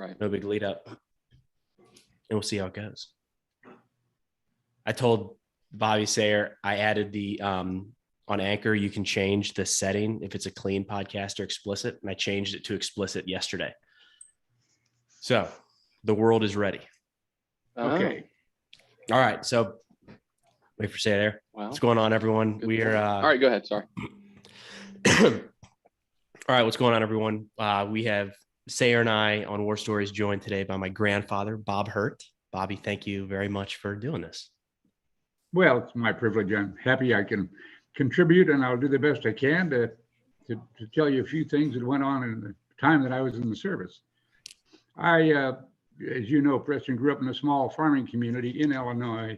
Right. No big lead up. And we'll see how it goes. I told Bobby Sayre, I added the on Anchor, you can change the setting if it's a clean podcast or explicit. And I changed it to explicit yesterday. So the world is ready. Okay. All right. So wait for Sayre there. Well, what's going on, everyone? We are all right, go ahead. Sorry. All right. What's going on, everyone? We have Sayre and I on War Stories joined today by my grandfather, Bob Hurt. Bobby, thank you very much for doing this. Well, it's my privilege. I'm happy I can contribute, and I'll do the best I can to tell you a few things that went on in the time that I was in the service. I, as you know, Preston grew up in a small farming community in Illinois,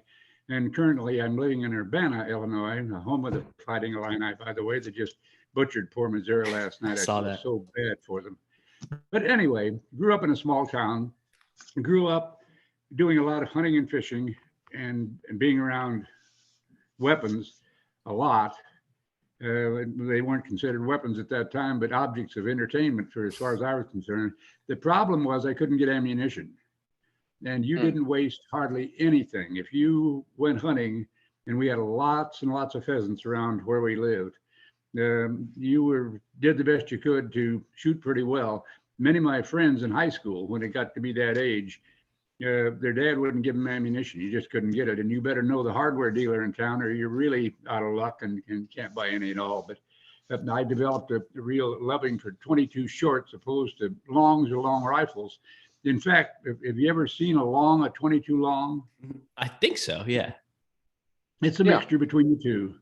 and currently I'm living in Urbana, Illinois, the home of the Fighting Illini, by the way. They just butchered poor Missouri last night. I saw feel that. so bad for them. But anyway, grew up in a small town, grew up doing a lot of hunting and fishing and being around weapons a lot. They weren't considered weapons at that time, but objects of entertainment for as far as I was concerned. The problem was I couldn't get ammunition. And you didn't waste hardly anything. If you went hunting, and we had lots and lots of pheasants around where we lived, you did the best you could to shoot pretty well. Many of my friends in high school, when it got to be that age, their dad wouldn't give them ammunition. You just couldn't get it. And you better know the hardware dealer in town or you're really out of luck and can't buy any at all. But I developed a real loving for 22 shorts opposed to longs or long rifles. In fact, have you ever seen a 22 long? I think so. Yeah. It's a mixture between the two.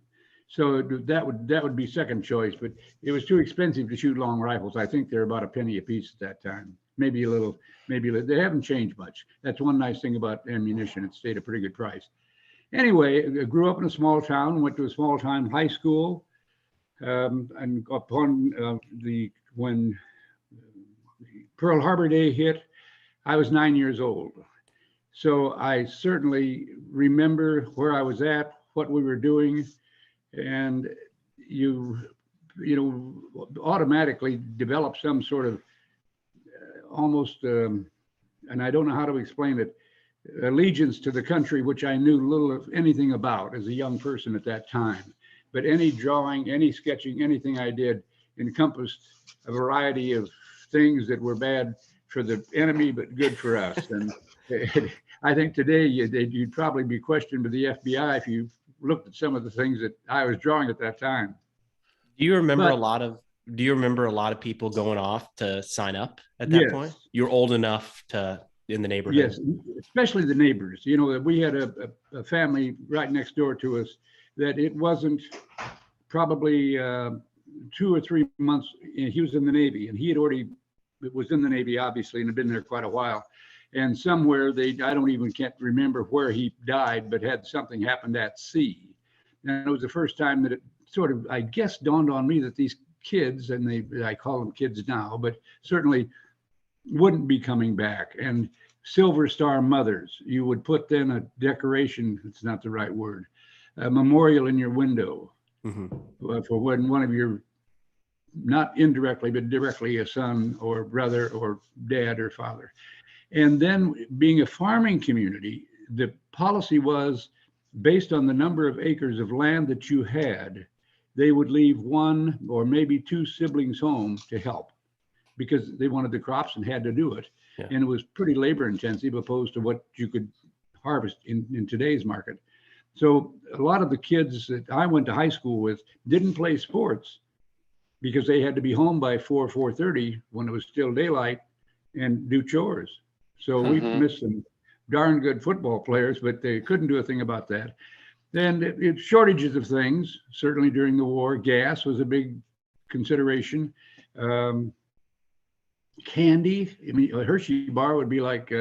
So that would be second choice, but it was too expensive to shoot long rifles. I think they're about a penny a piece at that time. Maybe a little, they haven't changed much. That's one nice thing about ammunition. It stayed a pretty good price. Anyway, I grew up in a small town, went to a small town high school. And upon when Pearl Harbor Day hit, I was 9 years old. So I certainly remember where I was at, what we were doing, and you automatically develop some sort of almost, and I don't know how to explain it, allegiance to the country, which I knew little of anything about as a young person at that time. But any drawing, any sketching, anything I did encompassed a variety of things that were bad for the enemy, but good for us. And I think today you'd probably be questioned by the FBI if you looked at some of the things that I was drawing at that time. Do you remember a lot of people going off to sign up at that point? You were old enough in the neighborhood. Yes, especially the neighbors. You know, we had a family right next door to us that it wasn't probably 2 or 3 months. He was in the Navy, and he had already was in the Navy, obviously, and had been there quite a while. And somewhere can't remember where he died, but had something happened at sea. And it was the first time that it sort of, I guess, dawned on me that these kids, and I call them kids now, but certainly wouldn't be coming back. And Silver Star mothers, you would put then a decoration, it's not the right word, a memorial in your window for when one of your, not indirectly, but directly a son or brother or dad or father. And then being a farming community, the policy was based on the number of acres of land that you had, they would leave one or maybe two siblings home to help because they wanted the crops and had to do it. Yeah. And it was pretty labor intensive opposed to what you could harvest in today's market. So a lot of the kids that I went to high school with didn't play sports because they had to be home by 4:30 when it was still daylight and do chores. So we missed some darn good football players, but they couldn't do a thing about that. Then shortages of things, certainly during the war. Gas was a big consideration. Candy, I mean, a Hershey bar would be like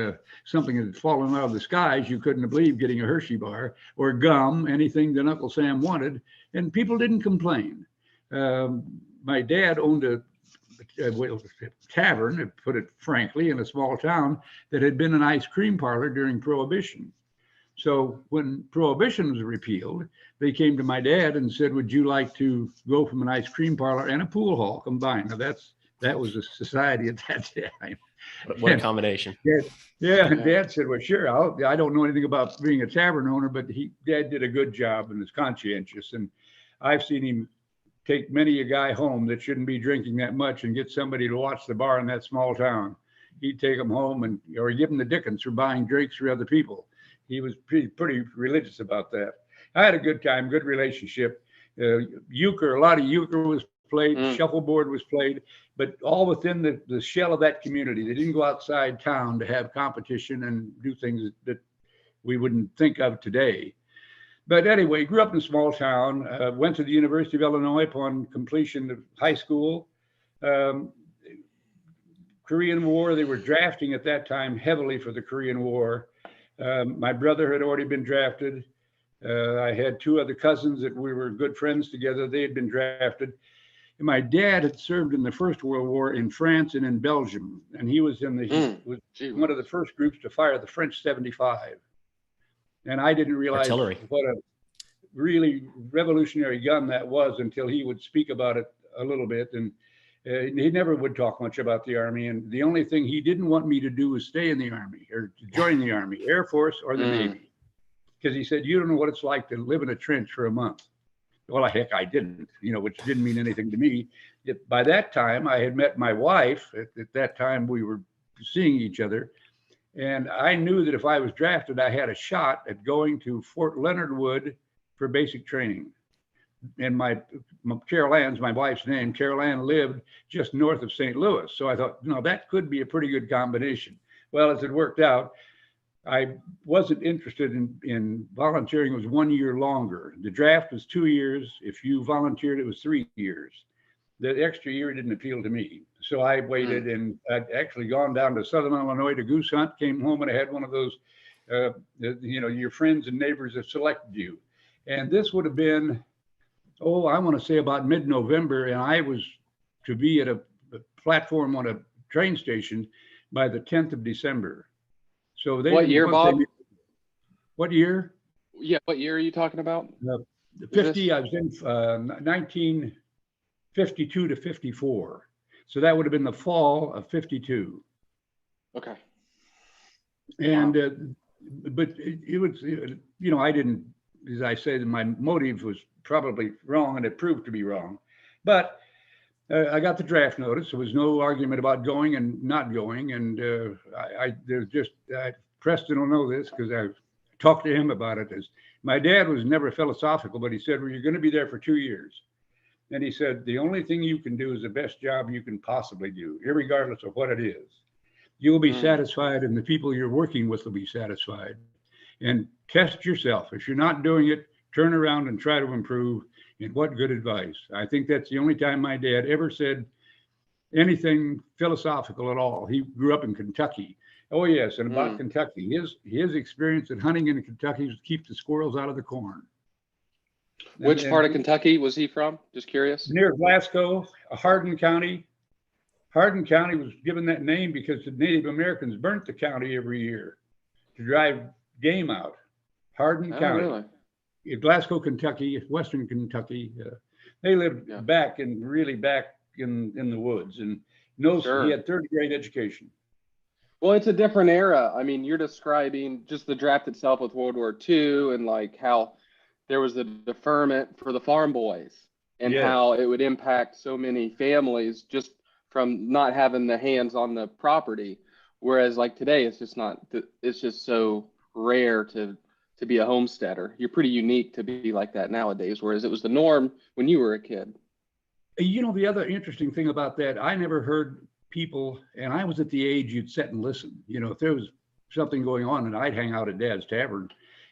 something that had fallen out of the skies. You couldn't believe getting a Hershey bar, or gum, anything that Uncle Sam wanted, and people didn't complain. My dad owned a tavern, to put it frankly, in a small town that had been an ice cream parlor during Prohibition. So when Prohibition was repealed, they came to my dad and said, would you like to go from an ice cream parlor and a pool hall combined? Now That was a society at that time. What a combination. And Dad said, well, sure, I don't know anything about being a tavern owner, but Dad did a good job and is conscientious. And I've seen him take many a guy home that shouldn't be drinking that much and get somebody to watch the bar in that small town. He'd take them home or give them the dickens for buying drinks for other people. He was pretty religious about that. I had a good time, good relationship. Euchre, a lot of euchre was played, shuffleboard was played, but all within the shell of that community. They didn't go outside town to have competition and do things that we wouldn't think of today. But anyway, grew up in a small town, went to the University of Illinois upon completion of high school. Korean War, they were drafting at that time heavily for the Korean War. My brother had already been drafted. I had two other cousins that we were good friends together. They had been drafted. And my dad had served in the First World War in France and in Belgium. And he was was one of the first groups to fire the French 75. And I didn't realize what a really revolutionary gun that was until he would speak about it a little bit. And he never would talk much about the Army. And the only thing he didn't want me to do was stay in the Army or to join the Army, Air Force, or the Navy. Because he said, you don't know what it's like to live in a trench for a month. Well, heck, I didn't, which didn't mean anything to me. By that time, I had met my wife. At that time, we were seeing each other. And I knew that if I was drafted, I had a shot at going to Fort Leonard Wood for basic training. And Carol Ann's my wife's name. Carol Ann lived just north of St. Louis. So I thought, that could be a pretty good combination. Well, as it worked out, I wasn't interested in volunteering. It was 1 year longer. The draft was 2 years. If you volunteered, it was 3 years. The extra year didn't appeal to me. So I waited, and I'd actually gone down to Southern Illinois to goose hunt, came home, and I had one of those, your friends and neighbors have selected you. And this would have been, I want to say about mid-November, and I was to be at a platform on a train station by the 10th of December. So what year, Bob? What year? Yeah, what year are you talking about? 50. I was in 1952 to 54. So that would have been the fall of 52. Okay. And but it was, I didn't, as I said, my motive was probably wrong, and it proved to be wrong. But I got the draft notice. There was no argument about going and not going. And there's just, Preston will know this because I've talked to him about it. My dad was never philosophical, but he said, well, you're going to be there for 2 years. And he said, the only thing you can do is the best job you can possibly do, irregardless of what it is. You'll be satisfied, and the people you're working with will be satisfied. And test yourself. If you're not doing it, turn around and try to improve. And what good advice. I think that's the only time my dad ever said anything philosophical at all. He grew up in Kentucky. Oh, yes. And about Kentucky, his experience at hunting in Kentucky was to keep the squirrels out of the corn. Which part of Kentucky was he from? Just curious. Near Glasgow, Hardin County. Hardin County was given that name because the Native Americans burnt the county every year to drive game out. Hardin County. Really? Glasgow, Kentucky, Western Kentucky. They lived back in the woods, and he had third grade education. Well, it's a different era. I mean, you're describing just the draft itself with World War II and like how there was a deferment for the farm boys and how it would impact so many families just from not having the hands on the property. Whereas like today, it's just so rare to be a homesteader. You're pretty unique to be like that nowadays, whereas it was the norm when you were a kid. The other interesting thing about that, I never heard people, and I was at the age you'd sit and listen. If there was something going on, and I'd hang out at Dad's Tavern,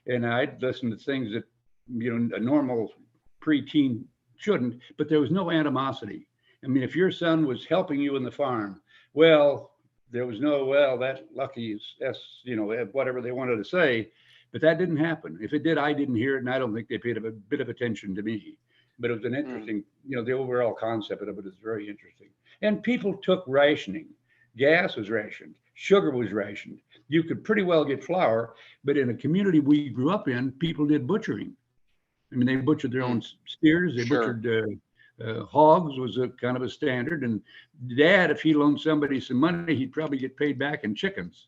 and I'd listen to things that, a normal preteen shouldn't, but there was no animosity. I mean, if your son was helping you in the farm, well, there was no, that lucky is, whatever they wanted to say. But that didn't happen. If it did, I didn't hear it, and I don't think they paid a bit of attention to me. But it was an interesting, the overall concept of it is very interesting. And people took rationing. Gas was rationed. Sugar was rationed. You could pretty well get flour, but in a community we grew up in, people did butchering. I mean, they butchered their own steers. They butchered Hogs was a kind of a standard, and Dad, if he loaned somebody some money, he'd probably get paid back in chickens.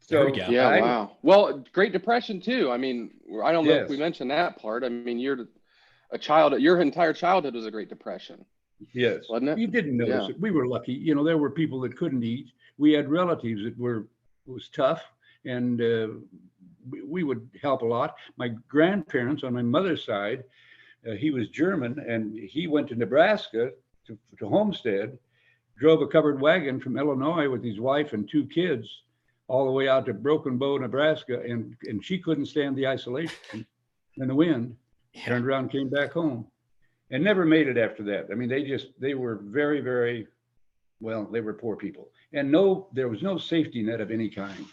There we go. Yeah, wow. Well, Great Depression too. I mean, I don't know if we mentioned that part. I mean, you're a child. Your entire childhood was a Great Depression. Yes, wasn't it? You didn't notice it. We were lucky. You know, there were people that couldn't eat. We had relatives that was tough, and we would help a lot. My grandparents on my mother's side, he was German, and he went to Nebraska to homestead, drove a covered wagon from Illinois with his wife and 2 kids all the way out to Broken Bow, Nebraska, and she couldn't stand the isolation and the wind. Turned around, came back home, and never made it after that. I mean, they were very, very, well, they were poor people, and there was no safety net of any kind.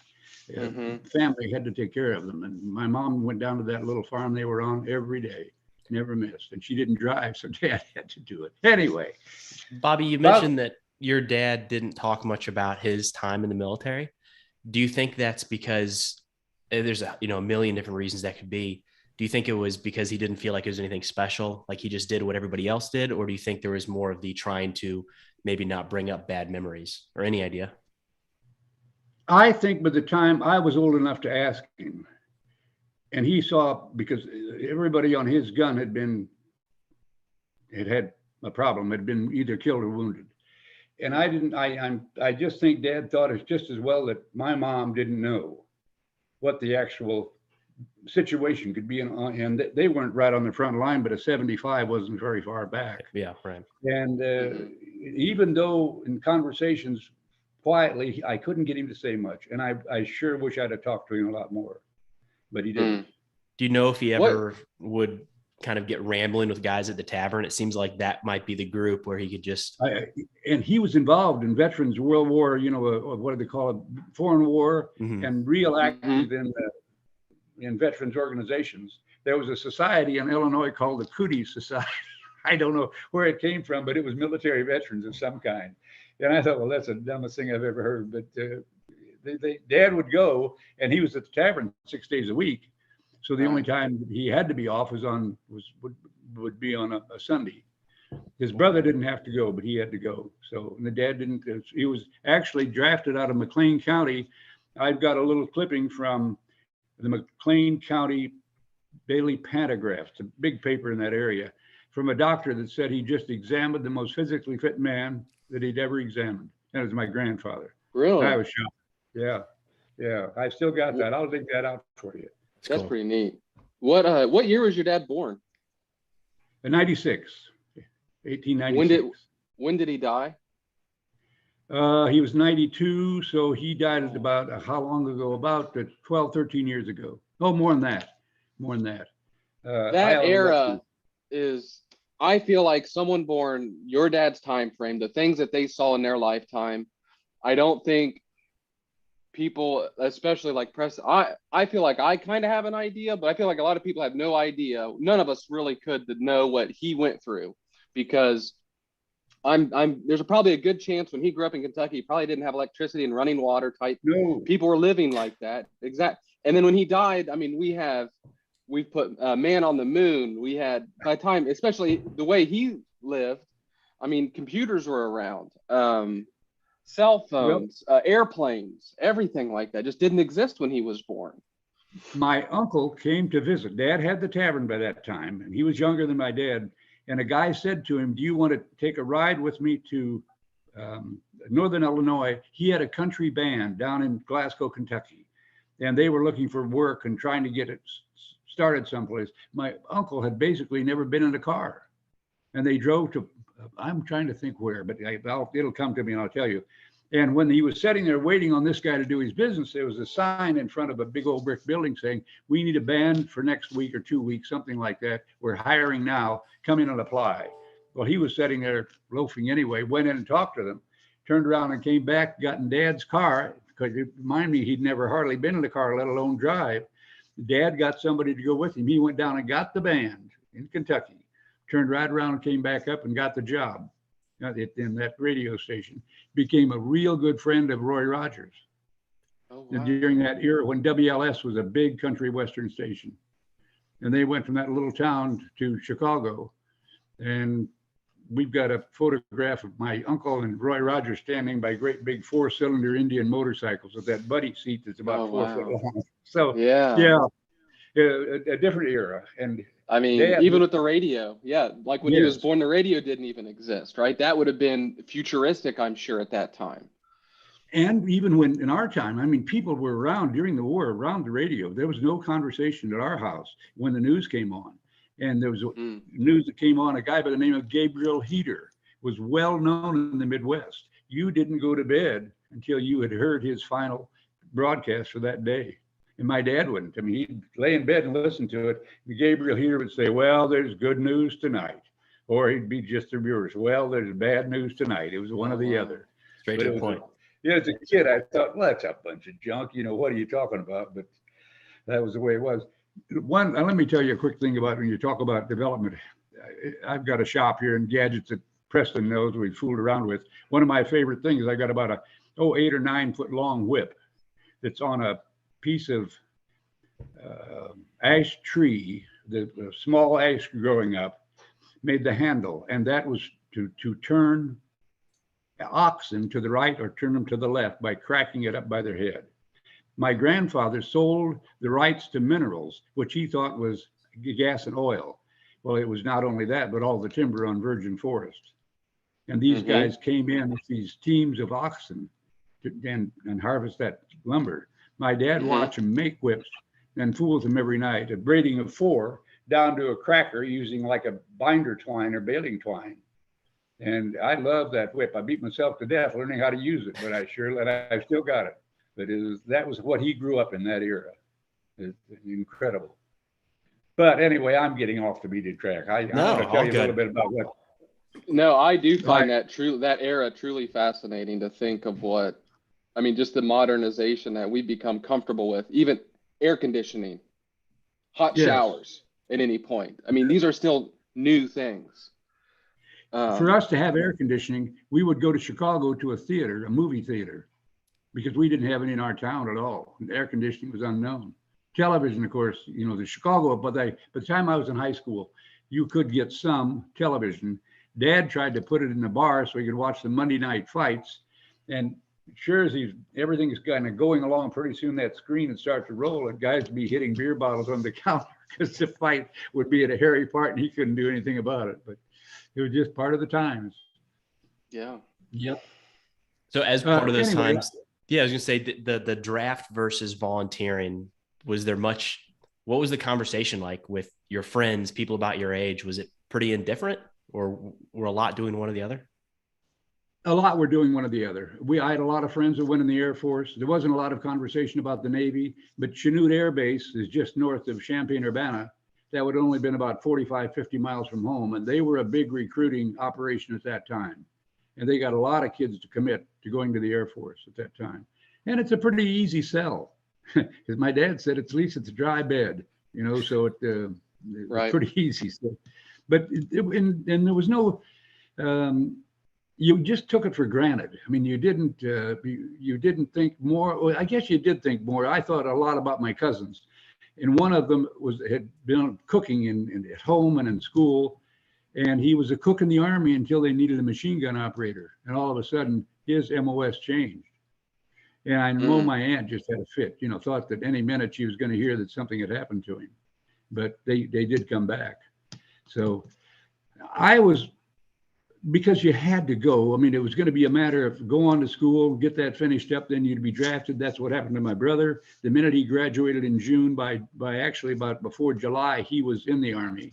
Family had to take care of them, and my mom went down to that little farm they were on every day, never missed, and she didn't drive, so Dad had to do it anyway. Bobby, you mentioned that your dad didn't talk much about his time in the military. Do you think that's because there's a million different reasons that could be? Do you think it was because he didn't feel like it was anything special, like he just did what everybody else did? Or do you think there was more of the trying to maybe not bring up bad memories, or any idea? I think by the time I was old enough to ask him, and he saw, because everybody on his gun had a problem, had been either killed or wounded. And I just think Dad thought it's just as well that my mom didn't know what the actual situation could be. And they weren't right on the front line, but a 75 wasn't very far back. Yeah, right. And even though in conversations quietly, I couldn't get him to say much. And I sure wish I'd have talked to him a lot more, but he didn't. Do you know if he ever would kind of get rambling with guys at the tavern? It seems like that might be the group where he could just. And he was involved in Veterans World War, what do they call it, foreign war, and real active in veterans organizations. There was a society in Illinois called the Cooties Society. I don't know where it came from, but it was military veterans of some kind. And I thought, well, that's the dumbest thing I've ever heard. But Dad would go, and he was at the tavern 6 days a week. So the only time he had to be off would be on a Sunday. His brother didn't have to go, but he had to go. So the Dad didn't. He was actually drafted out of McLean County. I've got a little clipping from the McLean County Daily Pantagraph. It's a big paper in that area, from a doctor that said he just examined the most physically fit man that he'd ever examined. That was my grandfather. Really? I was shocked. Yeah. I still got that. I'll dig that out for you. That's cool. Pretty neat. What year was your dad born? In 1896. When did he die? He was 92, so he died at about, how long ago? About 12, 13 years ago. Oh, more than that. That era is, I feel like someone born your dad's time frame, the things that they saw in their lifetime, I don't think people, especially like Preston, I feel like I kind of have an idea, but I feel like a lot of people have no idea. None of us really could to know what he went through, because there's probably a good chance when he grew up in Kentucky, he probably didn't have electricity and running water type. No. People were living like that. Exactly. And then when he died, I mean, we've put man on the moon. We had, by the time, especially the way he lived, I mean, computers were around, cell phones, airplanes, everything like that just didn't exist when he was born. My uncle came to visit. Dad had the tavern by that time, and he was younger than my dad. And a guy said to him, "Do you want to take a ride with me to Northern Illinois?" He had a country band down in Glasgow, Kentucky, and they were looking for work and trying to get it started someplace. My uncle had basically never been in a car, and they drove to, I'm trying to think where, but it'll come to me and I'll tell you. And when he was sitting there waiting on this guy to do his business, there was a sign in front of a big old brick building saying, "We need a band for next week or 2 weeks," something like that. "We're hiring now. Come in and apply." Well, he was sitting there loafing anyway, went in and talked to them, turned around and came back, got in Dad's car, because remind me, he'd never hardly been in a car, let alone drive. Dad got somebody to go with him. He went down and got the band in Kentucky, turned right around and came back up and got the job in that radio station. Became a real good friend of Roy Rogers. Oh, wow. During that era when WLS was a big country western station. And they went from that little town to Chicago. And we've got a photograph of my uncle and Roy Rogers standing by great big 4-cylinder Indian motorcycles with that buddy seat that's about 4 foot long. So yeah, a different era. And I mean, even with the radio, like when he was born, the radio didn't even exist, right? That would have been futuristic, I'm sure, at that time. And even when in our time, I mean, people were around during the war, around the radio. There was no conversation at our house when the news came on. And there was news that came on, a guy by the name of Gabriel Heater was well known in the Midwest. You didn't go to bed until you had heard his final broadcast for that day. And my dad wouldn't. I mean, he'd lay in bed and listen to it. And Gabriel Heater would say, well, there's good news tonight. Or he'd be just the reverse. Well, there's bad news tonight. It was one or the other. Straight to the point. Yeah, as a kid, I thought, well, that's a bunch of junk. You know, what are you talking about? But that was the way it was. Let me tell you a quick thing about when you talk about development. I've got a shop here in gadgets that Preston knows we fooled around with. One of my favorite things, I got about a 8 or 9 foot long whip that's on a piece of ash tree, the small ash growing up, made the handle. And that was to turn oxen to the right or turn them to the left by cracking it up by their head. My grandfather sold the rights to minerals, which he thought was gas and oil. Well, it was not only that, but all the timber on virgin forest. And these guys came in with these teams of oxen and harvest that lumber. My dad watched them make whips and fool with them every night, a braiding of 4 down to a cracker using like a binder twine or baling twine. And I love that whip. I beat myself to death learning how to use it, but I've still got it. But that was what he grew up in that era. It's incredible. But anyway, I'm getting off the beaten track. I want to tell you a little bit about what. No, I do find that era truly fascinating to think of just the modernization that we've become comfortable with, even air conditioning, hot showers at any point. I mean, these are still new things. For us to have air conditioning, we would go to Chicago to a movie theater, because we didn't have any in our town at all. Air conditioning was unknown. Television, of course, the Chicago, but by the time I was in high school, you could get some television. Dad tried to put it in the bar so he could watch the Monday night fights. And sure as everything's kind of going along, pretty soon that screen would start to roll and guys would be hitting beer bottles on the counter because the fight would be at a hairy part and he couldn't do anything about it. But it was just part of the times. Yeah. Yep. So as part of those times, I was gonna say the draft versus volunteering, what was the conversation like with your friends, people about your age? Was it pretty indifferent, or were a lot doing one or the other? A lot were doing one or the other. I had a lot of friends who went in the Air Force. There wasn't a lot of conversation about the Navy, but Chanute Air Base is just north of Champaign-Urbana. That would only been about 45, 50 miles from home. And they were a big recruiting operation at that time. And they got a lot of kids to commit to going to the Air Force at that time. And it's a pretty easy sell. Because my dad said, at least it's a dry bed, so it was pretty easy. So, but and there was no, you just took it for granted. I mean, you didn't think more. Well, I guess you did think more. I thought a lot about my cousins. And one of them had been cooking at home and in school. And he was a cook in the Army until they needed a machine gun operator. And all of a sudden, his MOS changed. And I know my aunt just had a fit, thought that any minute she was going to hear that something had happened to him. But they did come back. So because you had to go. I mean, it was going to be a matter of go on to school, get that finished up, then you'd be drafted. That's what happened to my brother. The minute he graduated in June, by actually about before July, he was in the Army.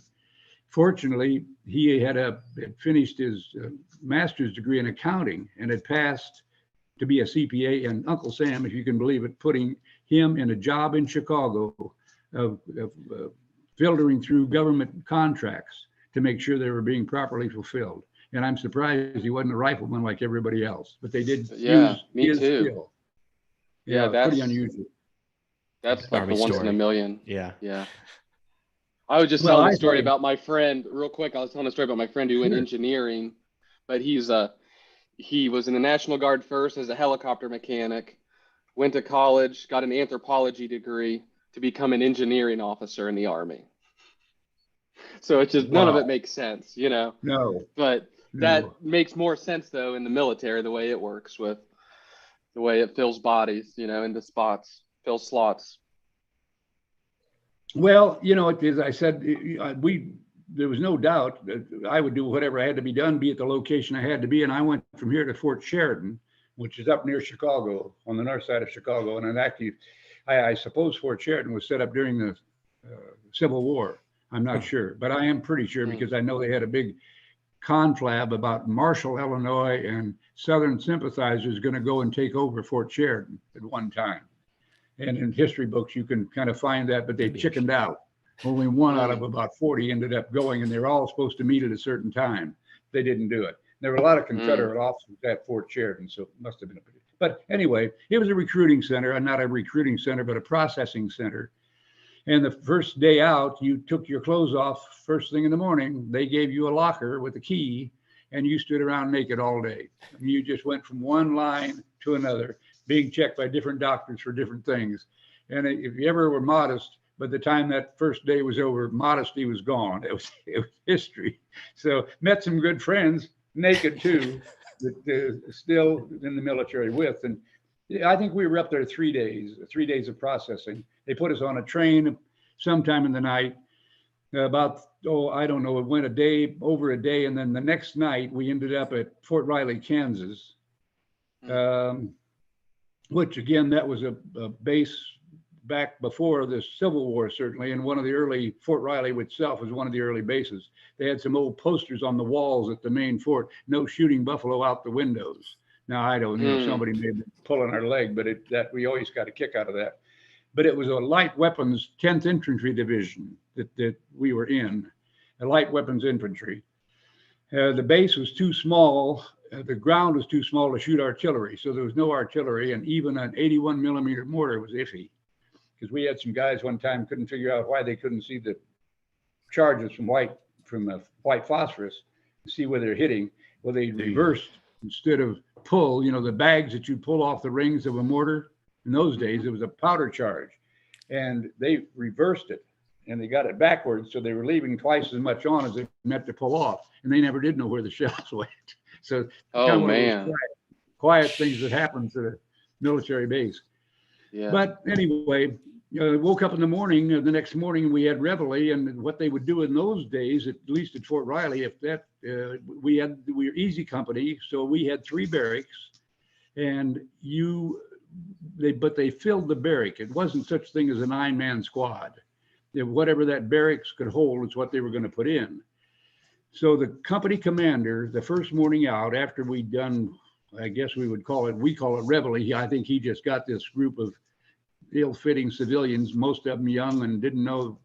Fortunately, he had finished his master's degree in accounting and had passed to be a CPA. And Uncle Sam, if you can believe it, putting him in a job in Chicago of filtering through government contracts to make sure they were being properly fulfilled. And I'm surprised he wasn't a rifleman like everybody else, but they did use his skill. Yeah, that's pretty unusual. That's like the once in a million. Yeah. I was just telling a story about my friend real quick. I was telling a story about my friend who went engineering, but he was in the National Guard first as a helicopter mechanic, went to college, got an anthropology degree to become an engineering officer in the Army. So it's just none of it makes sense, No. But That makes more sense though in the military, the way it works with the way it fills bodies, into spots, fills slots. Well, as I said, there was no doubt that I would do whatever had to be done, be at the location I had to be. And I went from here to Fort Sheridan, which is up near Chicago, on the north side of Chicago. And actually, I suppose Fort Sheridan was set up during the Civil War. I'm not sure, but I am pretty sure because I know they had a big conflab about Marshall, Illinois, and Southern sympathizers going to go and take over Fort Sheridan at one time. And in history books, you can kind of find that, but they chickened out. Only one out of about 40 ended up going, and they were all supposed to meet at a certain time. They didn't do it. There were a lot of Confederate officers at Fort Sheridan, so it must have been but anyway, it was a recruiting center, not a recruiting center, but a processing center. And the first day out, you took your clothes off first thing in the morning. They gave you a locker with a key, and you stood around naked all day. You just went from one line to another, being checked by different doctors for different things. And if you ever were modest, by the time that first day was over, modesty was gone. It was history. So met some good friends, naked too, that still in the military with. And I think we were up there 3 days of processing. They put us on a train sometime in the night. I don't know, it went over a day. And then the next night we ended up at Fort Riley, Kansas, which again, that was a base back before the Civil War, certainly. And Fort Riley itself was one of the early bases. They had some old posters on the walls at the main fort, no shooting buffalo out the windows. Now, I don't know, somebody may have been pulling our leg, but that we always got a kick out of that. But it was a light weapons 10th Infantry Division that we were in, a light weapons infantry. The base was too small. The ground was too small to shoot artillery. So there was no artillery, and even an 81 millimeter mortar was iffy. Because we had some guys one time couldn't figure out why they couldn't see the charges from white phosphorus to see where they're hitting. Well, they reversed instead of pull. The bags that you pull off the rings of a mortar. In those days, it was a powder charge, and they reversed it, and they got it backwards. So they were leaving twice as much on as they meant to pull off, and they never did know where the shells went. So, quiet things that happen to the military base. Yeah. But anyway, woke up in the morning, the next morning we had reveille, and what they would do in those days, at least at Fort Riley, we were easy company, so we had 3 barracks, and they filled the barrack. It wasn't such thing as a 9-man squad. Whatever that barracks could hold is what they were going to put in. So the company commander, the first morning out, after we'd done, I guess we call it reveille. I think he just got this group of ill-fitting civilians, most of them young and didn't know,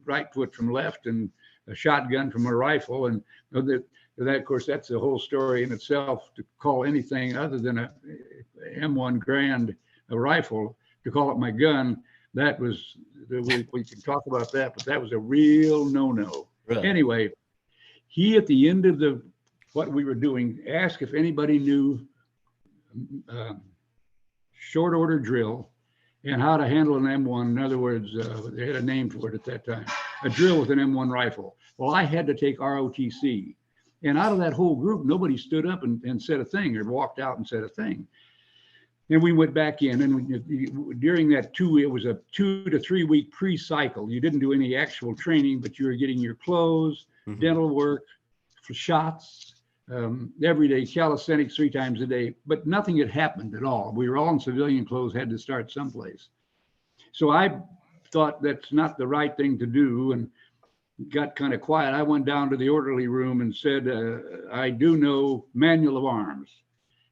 right foot from left and a shotgun from a rifle. And that, of course, that's the whole story in itself. To call anything other than a M1 Grand a rifle, to call it my gun, that was, we can talk about that, but that was a real no-no. Really? Anyway, he, at the end of what we were doing, asked if anybody knew short order drill and how to handle an M1. In other words, they had a name for it at that time, a drill with an M1 rifle. Well, I had to take ROTC. And out of that whole group, nobody stood up and said a thing or walked out and said a thing. And we went back in, and during that it was a 2 to 3 week pre-cycle. You didn't do any actual training, but you were getting your clothes, dental work, for shots, everyday calisthenics 3 times a day, but nothing had happened at all. We were all in civilian clothes, had to start someplace. So I thought that's not the right thing to do, and got kind of quiet. I went down to the orderly room and said, I do know manual of arms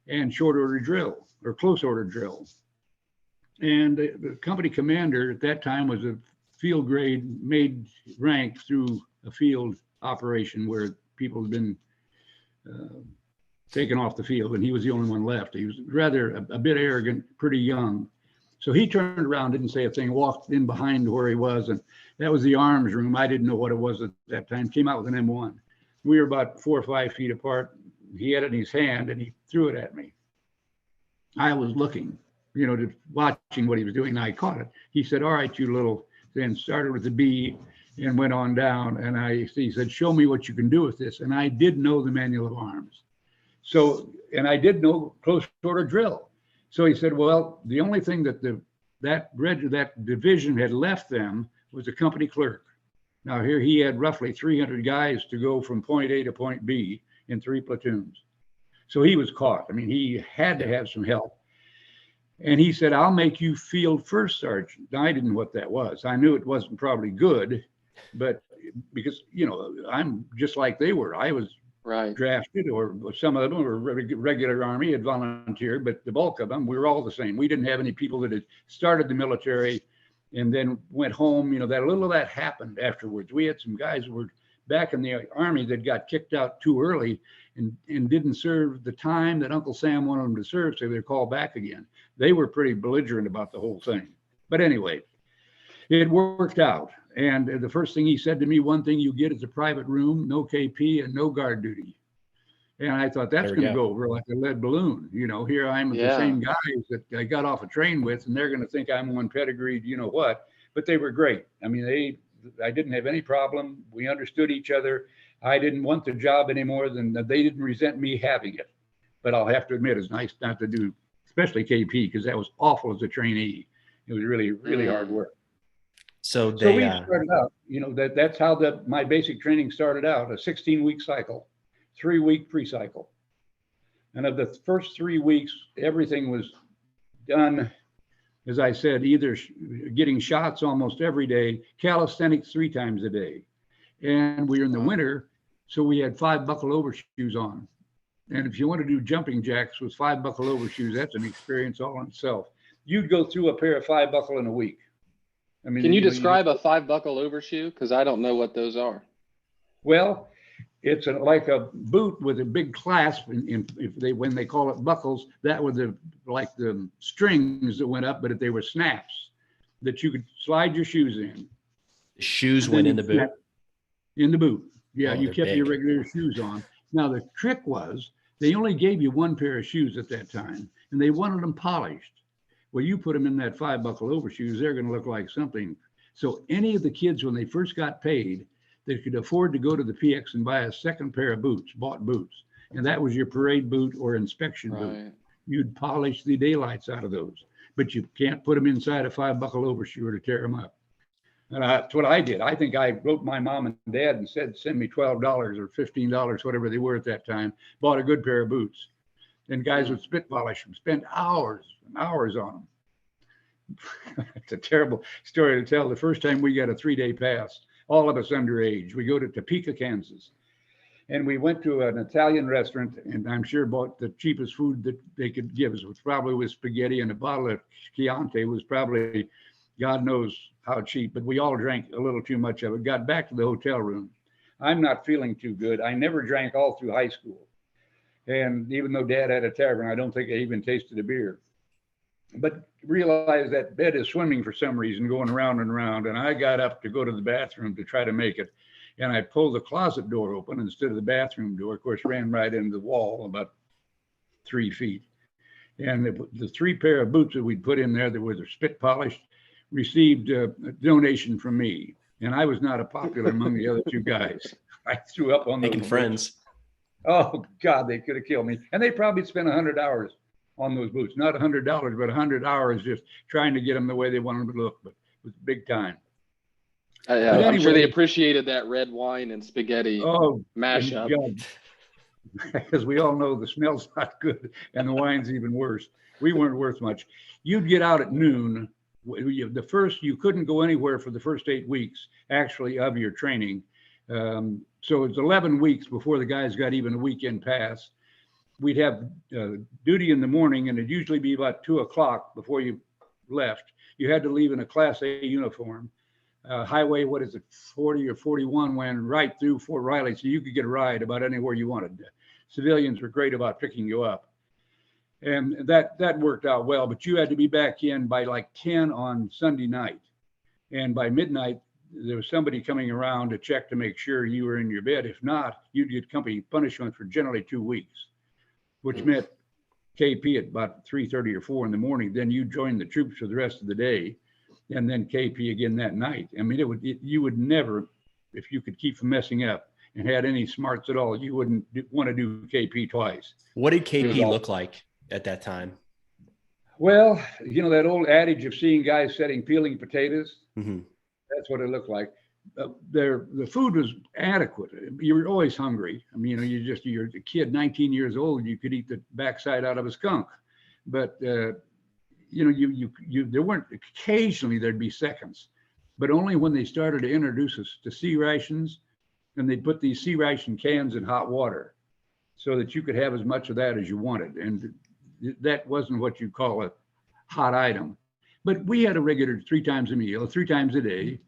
and short order drill or close order drill. And the company commander at that time was a field grade, made rank through a field operation where people had been taken off the field, and he was the only one left. He was rather a bit arrogant, pretty young. So he turned around, didn't say a thing, walked in behind where he was, and that was the arms room. I didn't know what it was at that time. Came out with an M1. We were about 4 or 5 feet apart. He had it in his hand, and he threw it at me. I was looking, watching what he was doing, and I caught it. He said, all right, you little, then started with the B, and went on down. And he said, show me what you can do with this. And I did know the manual of arms. So, and I did know close order drill. So he said, well, the only thing that that division had left them was a company clerk. Now here he had roughly 300 guys to go from point A to point B in 3 platoons. So he was caught. I mean, he had to have some help. And he said, I'll make you field first sergeant. Now, I didn't know what that was. I knew it wasn't probably good, but because, you know, I'm just like they were. I was drafted, or some of them were regular Army, had volunteered, but the bulk of them, we were all the same. We didn't have any people that had started the military and then went home. You know, that a little of that happened afterwards. We had some guys who were back in the Army that got kicked out too early and didn't serve the time that Uncle Sam wanted them to serve, so they're called back again. They were pretty belligerent about the whole thing. But anyway, it worked out. And the first thing he said to me, one thing you get is a private room, no KP, and no guard duty. And I thought, that's going to go over like a lead balloon. You know, here I'm with the same guys that I got off a train with, and they're going to think I'm one pedigreed, you know what. But they were great. I mean, I didn't have any problem. We understood each other. I didn't want the job any more than they didn't resent me having it. But I'll have to admit, it's nice not to do, especially KP, because that was awful as a trainee. It was really, really hard work. So we started out, you know, that's how my basic training started out, a 16-week cycle, 3-week pre-cycle. And of the first 3 weeks, everything was done, as I said, either getting shots almost every day, calisthenics 3 times a day. And we were in the winter, so we had 5 buckle overshoes on. And if you want to do jumping jacks with 5 buckle overshoes, that's an experience all in itself. You'd go through a pair of 5 buckle in a week. I mean, can you describe a 5 buckle overshoe? Because I don't know what those are. Well, it's like a boot with a big clasp. When they call it buckles, that were like the strings that went up, but if they were snaps that you could slide your shoes in. The shoes went in the boot? In the boot. Yeah, you kept your regular shoes on. Now, the trick was they only gave you 1 pair of shoes at that time, and they wanted them polished. Well, you put them in that 5 buckle overshoes, they're going to look like something. So any of the kids, when they first got paid, they could afford to go to the PX and buy a second pair of boots, bought boots. And that was your parade boot or inspection boot. You'd polish the daylights out of those, but you can't put them inside a 5 buckle overshoe or to tear them up. And that's what I did. I think I wrote my mom and dad and said, send me $12 or $15, whatever they were at that time, bought a good pair of boots. And guys would spit polish them, spend hours and hours on them. It's a terrible story to tell. The first time we got a 3-day pass, all of us underage, we go to Topeka, Kansas. And we went to an Italian restaurant, and I'm sure bought the cheapest food that they could give us, which probably was spaghetti, and a bottle of Chianti was probably, God knows how cheap, but we all drank a little too much of it. Got back to the hotel room. I'm not feeling too good. I never drank all through high school. And even though Dad had a tavern, I don't think I even tasted a beer. But realized that bed is swimming for some reason, going around and around. And I got up to go to the bathroom to try to make it. And I pulled the closet door open instead of the bathroom door. Of course, ran right into the wall about 3 feet. And the 3 pair of boots that we'd put in there that were spit polished received a donation from me. And I was not a popular among the other 2 guys. I threw up on making friends. Oh, God, they could have killed me. And they probably spent 100 hours on those boots. Not $100, but 100 hours just trying to get them the way they wanted them to look. But it was big time. Anyway, I'm sure they appreciated that red wine and spaghetti mashup. As we all know, the smell's not good and the wine's even worse. We weren't worth much. You'd get out at noon. You couldn't go anywhere for the first 8 weeks, actually, of your training. So it's 11 weeks before the guys got even a weekend pass. We'd have duty in the morning, and it'd usually be about 2 o'clock before you left. You had to leave in a Class A uniform. Highway, 40 or 41 went right through Fort Riley, so you could get a ride about anywhere you wanted. Civilians were great about picking you up. And that worked out well, but you had to be back in by like 10 on Sunday night. And by midnight, there was somebody coming around to check to make sure you were in your bed. If not, you'd get company punishment for generally 2 weeks, which meant KP at about 3:30 or 4 in the morning. Then you join the troops for the rest of the day. and then KP again that night. I mean, you would never, if you could keep from messing up and had any smarts at all, you wouldn't want to do KP twice. What did KP look like at that time? Well, you know, that old adage of seeing guys peeling potatoes, that's what it looked like. The food was adequate. You were always hungry. I mean, you know, you're a kid, 19 years old, you could eat the backside out of a skunk. But, you know, there weren't, occasionally there'd be seconds, but only when they started to introduce us to C rations, and they put these C ration cans in hot water so that you could have as much of that as you wanted. And that wasn't what you call a hot item. But we had a regular 3 times a meal, 3 times a day.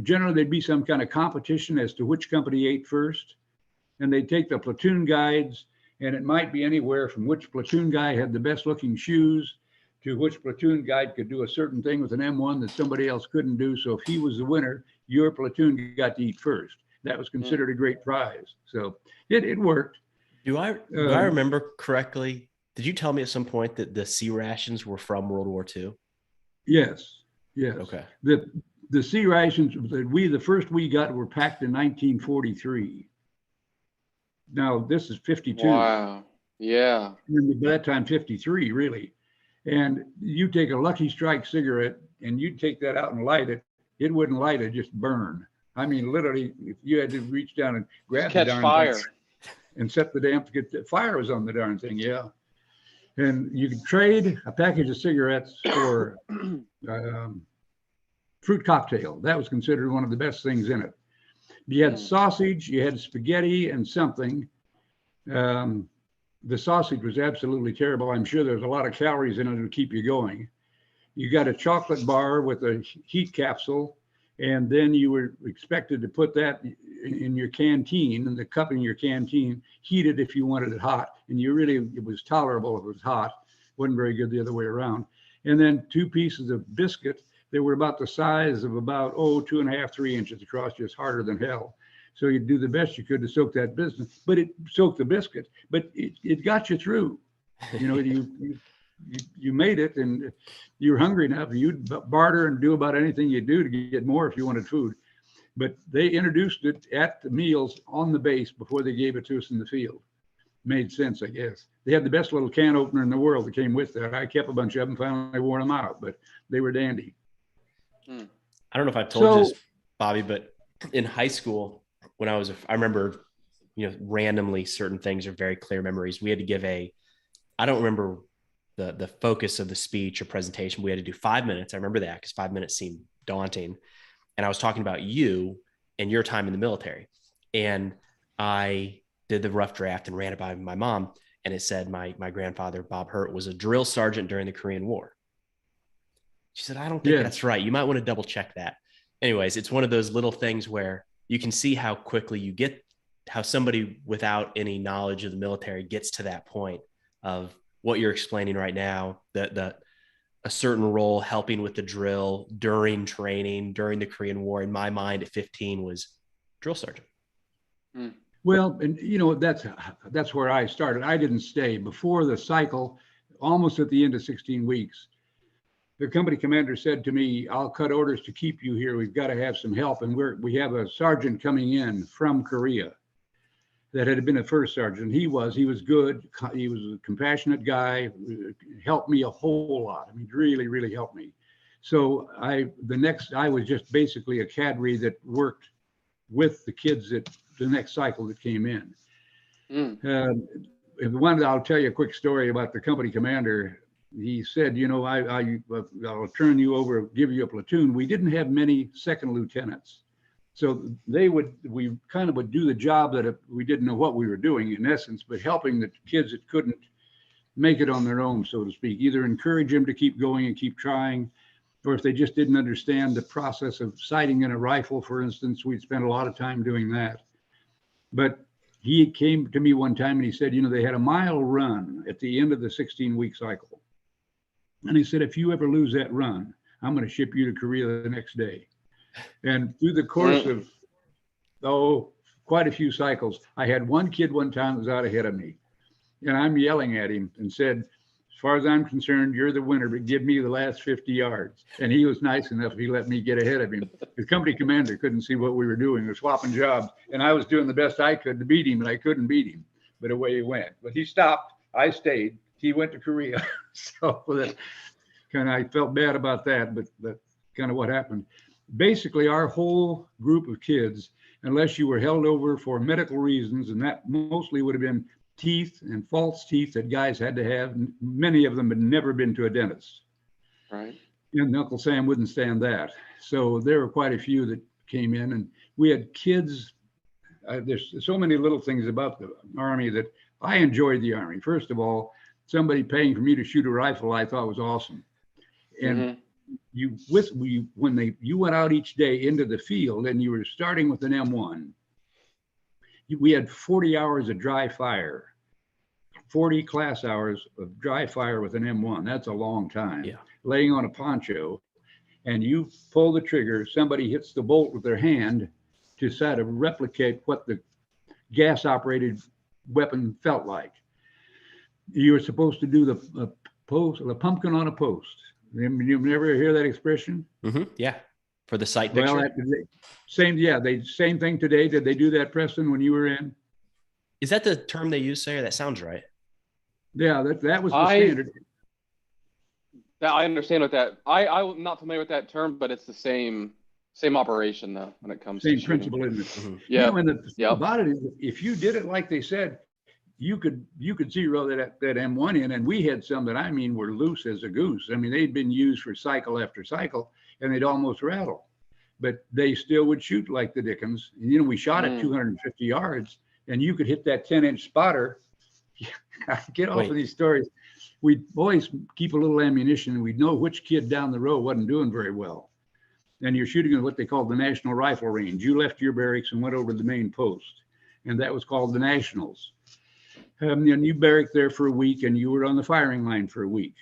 Generally, there'd be some kind of competition as to which company ate first. And they'd take the platoon guides, and it might be anywhere from which platoon guy had the best looking shoes to which platoon guide could do a certain thing with an M1 that somebody else couldn't do. So if he was the winner, your platoon got to eat first. That was considered a great prize. So it worked. Do I remember correctly? Did you tell me at some point that the C rations were from World War II? Yes. Okay. The C rations that the first we got were packed in 1943. Now this is 52. Wow. Yeah. And by that time, 53, really. And you take a Lucky Strike cigarette and you take that out and light it, it wouldn't light, it just burn. I mean, literally, if you had to reach down and grab the darn fire thing and set the damn, get the fire was on the darn thing, yeah. And you could trade a package of cigarettes for fruit cocktail. That was considered one of the best things in it. You had sausage, you had spaghetti and something. The sausage was absolutely terrible. I'm sure there's a lot of calories in it to keep you going. You got a chocolate bar with a heat capsule, and then you were expected to put that in your canteen, in the cup in your canteen, heat it if you wanted it hot. And it was tolerable if it was hot. Wasn't very good the other way around. And then 2 pieces of biscuit. They were about the size of about, 2.5, 3 inches across, just harder than hell. So you'd do the best you could to soak that business, but it soaked the biscuit, but it got you through. You know, you made it, and you were hungry enough. You'd barter and do about anything you do to get more if you wanted food. But they introduced it at the meals on the base before they gave it to us in the field. Made sense, I guess. They had the best little can opener in the world that came with that. I kept a bunch of them, finally wore them out, but they were dandy. I don't know if I've told you this, Bobby, but in high school, when I remember, you know, randomly certain things are very clear memories. We had to give I don't remember the focus of the speech or presentation. We had to do 5 minutes. I remember that because 5 minutes seemed daunting. And I was talking about you and your time in the military. And I did the rough draft and ran it by my mom. And it said my grandfather, Bob Hurt, was a drill sergeant during the Korean War. She said, I don't think that's right. You might want to double check that. Anyways, it's one of those little things where you can see how quickly how somebody without any knowledge of the military gets to that point of what you're explaining right now, that a certain role helping with the drill during training, during the Korean War, in my mind at 15 was drill sergeant. Well, and you know, that's where I started. I didn't stay before the cycle, almost at the end of 16 weeks. The company commander said to me, I'll cut orders to keep you here. We've got to have some help. And we have a sergeant coming in from Korea that had been a first sergeant. He was good. He was a compassionate guy, helped me a whole lot. I mean, really, really helped me. So I was just basically a cadre that worked with the kids at the next cycle that came in. I'll tell you a quick story about the company commander. He said, you know, I'll turn you over, give you a platoon. We didn't have many second lieutenants. So we kind of would do the job that we didn't know what we were doing in essence, but helping the kids that couldn't make it on their own, so to speak, either encourage them to keep going and keep trying, or if they just didn't understand the process of sighting in a rifle, for instance, we'd spend a lot of time doing that. But he came to me one time and he said, you know, they had a mile run at the end of the 16-week cycle. And he said, if you ever lose that run, I'm going to ship you to Korea the next day. And through the course of, quite a few cycles, I had one kid one time that was out ahead of me. And I'm yelling at him and said, as far as I'm concerned, you're the winner, but give me the last 50 yards. And he was nice enough. He let me get ahead of him. The company commander couldn't see what we were doing. We were swapping jobs. And I was doing the best I could to beat him, and I couldn't beat him. But away he went. But he stopped. I stayed. He went to Korea. So that kind of, I felt bad about that, but that's kind of what happened. Basically, our whole group of kids, unless you were held over for medical reasons, and that mostly would have been teeth and false teeth that guys had to have. Many of them had never been to a dentist. Right. And Uncle Sam wouldn't stand that. So there were quite a few that came in, and we had kids. There's so many little things about the Army that I enjoyed the Army. First of all, somebody paying for me to shoot a rifle, I thought was awesome. And you went out each day into the field, and you were starting with an M1. We had 40 hours of dry fire, 40 class hours of dry fire with an M1. That's a long time. Yeah. Laying on a poncho, and you pull the trigger, somebody hits the bolt with their hand to sort of replicate what the gas operated weapon felt like. You were supposed to do the pumpkin on a post. You never hear that expression? Yeah. For the sight picture. Well, same thing today. Did they do that, Preston, when you were in? Is that the term they use, Sayre? That sounds right. Yeah, that was the standard. I understand what that. I'm not familiar with that term, but it's the same operation though when it comes to same principle, isn't it? Yeah. And the thing about it is, if you did it like they said, you could zero that M1 in, and we had some that were loose as a goose. I mean, they'd been used for cycle after cycle, and they'd almost rattle, but they still would shoot like the dickens. And, we shot at 250 yards, and you could hit that 10-inch spotter. Get off of these stories. We'd always keep a little ammunition, and we'd know which kid down the row wasn't doing very well. And you're shooting at what they called the National Rifle Range. You left your barracks and went over to the main post, and that was called the Nationals. And you barracked there for a week, and you were on the firing line for a week.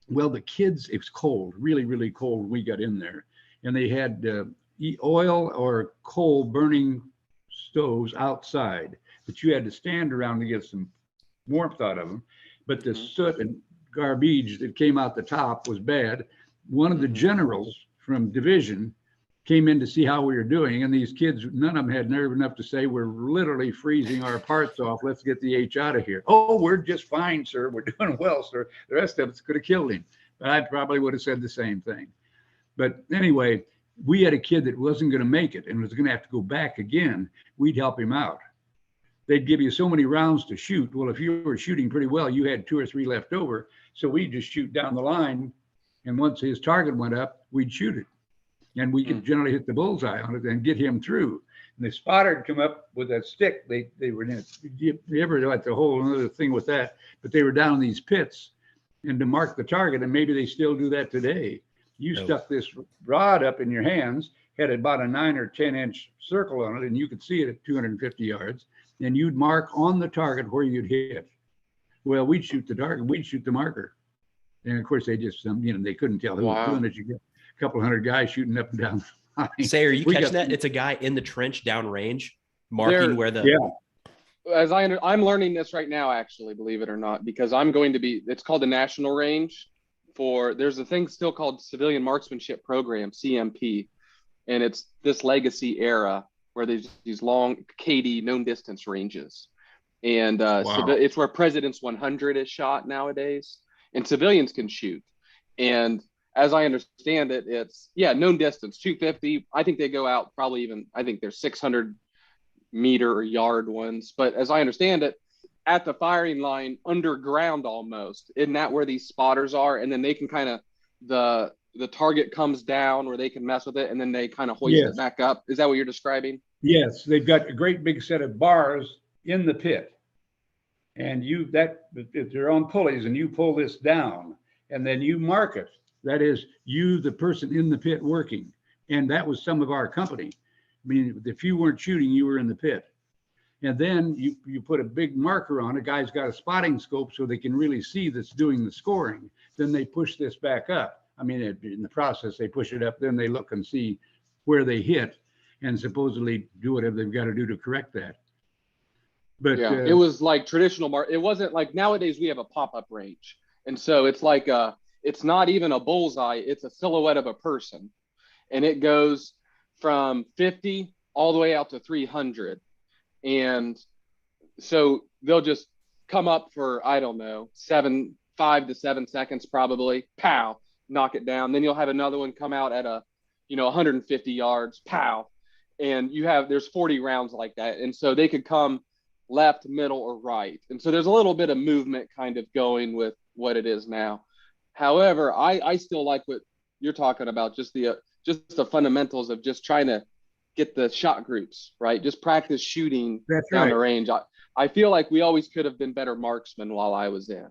Well, the kids, it was cold, really, really cold when we got in there. And they had oil or coal burning stoves outside, but you had to stand around to get some warmth out of them. But the soot and garbage that came out the top was bad. One of the generals from division came in to see how we were doing, and these kids, none of them had nerve enough to say, we're literally freezing our parts off. Let's get the H out of here. Oh, we're just fine, sir. We're doing well, sir. The rest of us could have killed him. But I probably would have said the same thing. But anyway, we had a kid that wasn't going to make it and was going to have to go back again. We'd help him out. They'd give you so many rounds to shoot. Well, if you were shooting pretty well, you had 2 or 3 left over. So we'd just shoot down the line. And once his target went up, we'd shoot it. And we could generally hit the bullseye on it and get him through. And the spotter would come up with a stick. They were in it. You ever like the whole other thing with that? But they were down in these pits, and to mark the target, and maybe they still do that today. You stuck this rod up in your hands, had about a 9 or 10-inch circle on it, and you could see it at 250 yards. And you'd mark on the target where you'd hit. Well, we'd shoot the target. We'd shoot the marker. And of course, they just they couldn't tell who was doing it. You get a couple hundred guys shooting up and down the line. Sayre, are you catching that? It's a guy in the trench downrange marking where the As I'm learning this right now, actually, believe it or not, because I'm going to be. It's called the National Range. There's a thing still called Civilian Marksmanship Program, CMP, and it's this legacy era where there's these long KD known distance ranges, and it's where President's 100 is shot nowadays, and civilians can shoot. And as I understand it, it's known distance 250. I think they go out probably even. I think there's 600 meter or yard ones, but as I understand it, at the firing line underground almost, isn't that where these spotters are? And then they can kind of the target comes down where they can mess with it, and then they kind of hoist it back up. Is that what you're describing? Yes, they've got a great big set of bars in the pit, and they're on pulleys, and you pull this down, and then you mark it. That is, you, the person in the pit working, and that was some of our company. I mean, if you weren't shooting, you were in the pit. And then you put a big marker on it. Guy's got a spotting scope so they can really see that's doing the scoring. Then they push this back up. I mean, in the process, they push it up. Then they look and see where they hit and supposedly do whatever they've got to do to correct that. But yeah, it was like traditional it wasn't like nowadays we have a pop-up range. And so it's like it's not even a bullseye, it's a silhouette of a person. And it goes from 50 all the way out to 300. And so they'll just come up for, I don't know, 5 to 7 seconds probably, pow, knock it down. Then you'll have another one come out at 150 yards, pow. And there's 40 rounds like that. And so they could come left, middle, or right. And so there's a little bit of movement kind of going with what it is now. However, I still like what you're talking about, just the fundamentals of just trying to get the shot groups, right? Just practice shooting down the range. I feel like we always could have been better marksmen while I was in.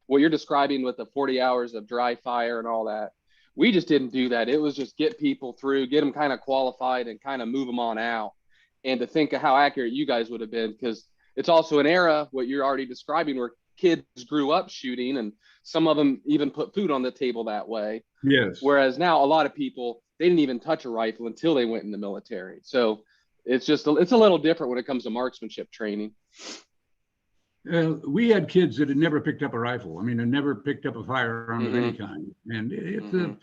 What you're describing with the 40 hours of dry fire and all that, we just didn't do that. It was just get people through, get them kind of qualified and kind of move them on out. And to think of how accurate you guys would have been, because it's also an era, what you're already describing, where kids grew up shooting and some of them even put food on the table that way. Yes. Whereas now a lot of people, they didn't even touch a rifle until they went in the military. So it's a little different when it comes to marksmanship training. We had kids that had never picked up a rifle. I mean, had never picked up a firearm of any kind. And it's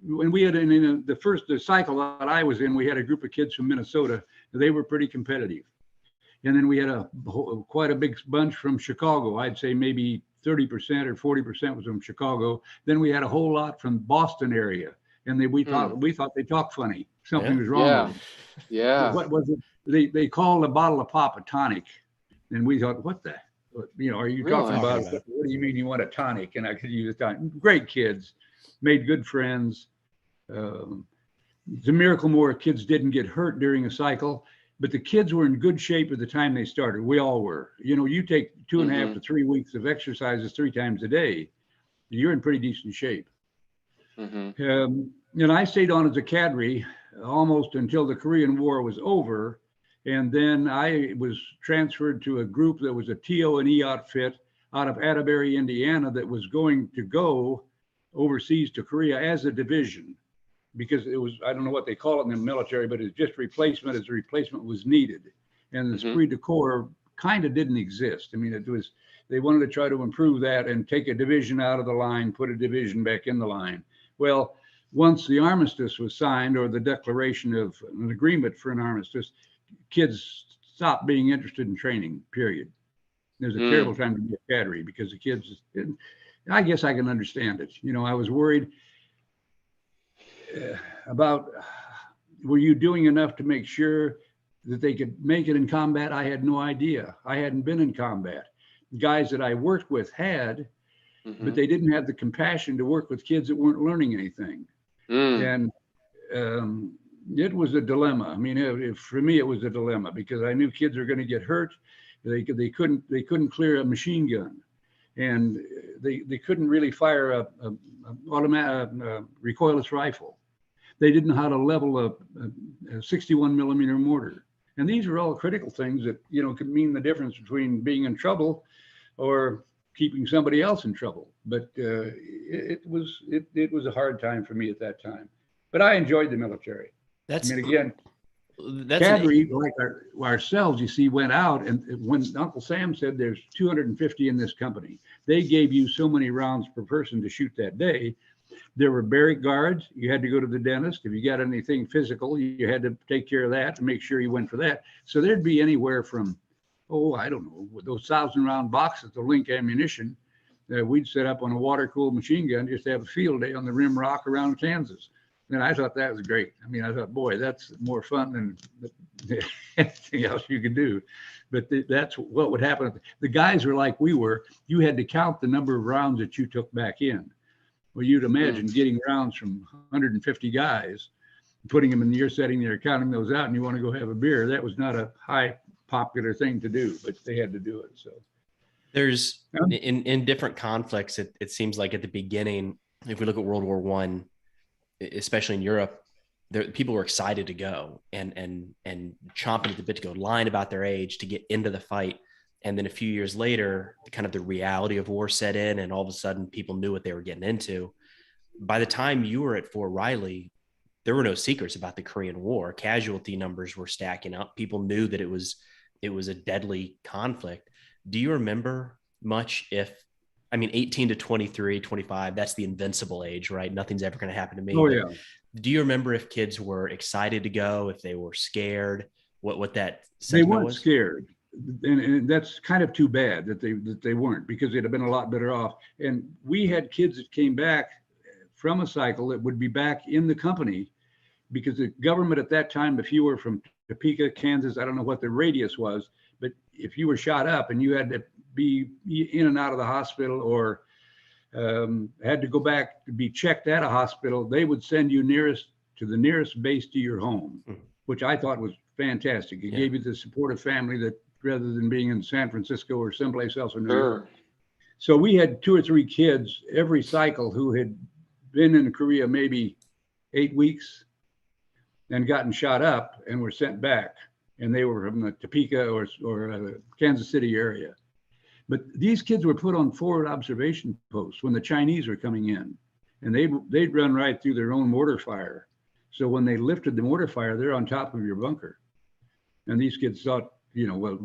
when we had in the first cycle that I was in, we had a group of kids from Minnesota. They were pretty competitive. And then we had quite a big bunch from Chicago. I'd say maybe 30% or 40% was from Chicago. Then we had a whole lot from Boston area. And we thought they talked funny. Something was wrong with them. Yeah. What was it? They called a bottle of pop a tonic. And we thought, what the, are you talking about? What do you mean you want a tonic? And I could use a tonic. Great kids, made good friends. It's a miracle more kids didn't get hurt during a cycle, but the kids were in good shape at the time they started. We all were. You take 2.5 to 3 weeks of exercises 3 times a day, you're in pretty decent shape. And I stayed on as a cadre almost until the Korean War was over. And then I was transferred to a group that was a TO&E outfit out of Atterbury, Indiana, that was going to go overseas to Korea as a division, because it was, I don't know what they call it in the military, but it's just replacement as the replacement was needed. And the esprit de corps kind of didn't exist. I mean, they wanted to try to improve that and take a division out of the line, put a division back in the line. Well, once the armistice was signed, or the declaration of an agreement for an armistice, kids stopped being interested in training, period. It was a terrible time to be a cadre, because the kids, I guess I can understand it. I was worried about, were you doing enough to make sure that they could make it in combat? I had no idea. I hadn't been in combat. Guys that I worked with had, but they didn't have the compassion to work with kids that weren't learning anything. And it was a dilemma. I mean, for me, it was a dilemma, because I knew kids were going to get hurt. They couldn't clear a machine gun, and they couldn't really fire a recoilless rifle. They didn't know how to level a 61 millimeter mortar. And these are all critical things that, could mean the difference between being in trouble or keeping somebody else in trouble. But it was a hard time for me at that time. But I enjoyed the military. Cadre, like ourselves, you see, went out, and when Uncle Sam said there's 250 in this company, they gave you so many rounds per person to shoot that day. There were barrack guards. You had to go to the dentist. If you got anything physical, you had to take care of that and make sure you went for that. So there'd be anywhere from, I don't know, those 1,000-round boxes of Link ammunition. We'd set up on a water-cooled machine gun just to have a field day on the Rim Rock around Kansas. And I thought that was great. I mean, I thought, boy, that's more fun than anything else you could do. But that's what would happen. The guys were like we were. You had to count the number of rounds that you took back in. Well, you'd imagine getting rounds from 150 guys, putting them in your setting there, counting those out, and you want to go have a beer. That was not a high popular thing to do, but they had to do it. So there's in different conflicts, it seems like at the beginning, if we look at World War I, especially in Europe, people were excited to go and chomping at the bit to go, lying about their age to get into the fight. And then a few years later, kind of the reality of war set in, and all of a sudden people knew what they were getting into. By the time you were at Fort Riley, there were no secrets about the Korean War. Casualty numbers were stacking up. People knew that it was a deadly conflict. Do you remember much 18 to 23, 25, that's the invincible age, right? Nothing's ever going to happen to me. Oh, yeah. Do you remember if kids were excited to go, if they were scared, what that They sentiment weren't was? scared. And that's kind of too bad that they weren't, because they'd have been a lot better off. And we had kids that came back from a cycle that would be back in the company, because the government at that time, if you were from Topeka, Kansas, I don't know what the radius was, but if you were shot up and you had to be in and out of the hospital, or had to go back to be checked at a hospital, they would send you to the nearest base to your home, which I thought was fantastic. It gave you the supportive family that, rather than being in San Francisco or someplace else in New York. So we had 2 or 3 kids every cycle who had been in Korea maybe 8 weeks and gotten shot up and were sent back. And they were from the Topeka or Kansas City area. But these kids were put on forward observation posts when the Chinese were coming in, and they'd run right through their own mortar fire. So when they lifted the mortar fire, they're on top of your bunker. And these kids thought, each of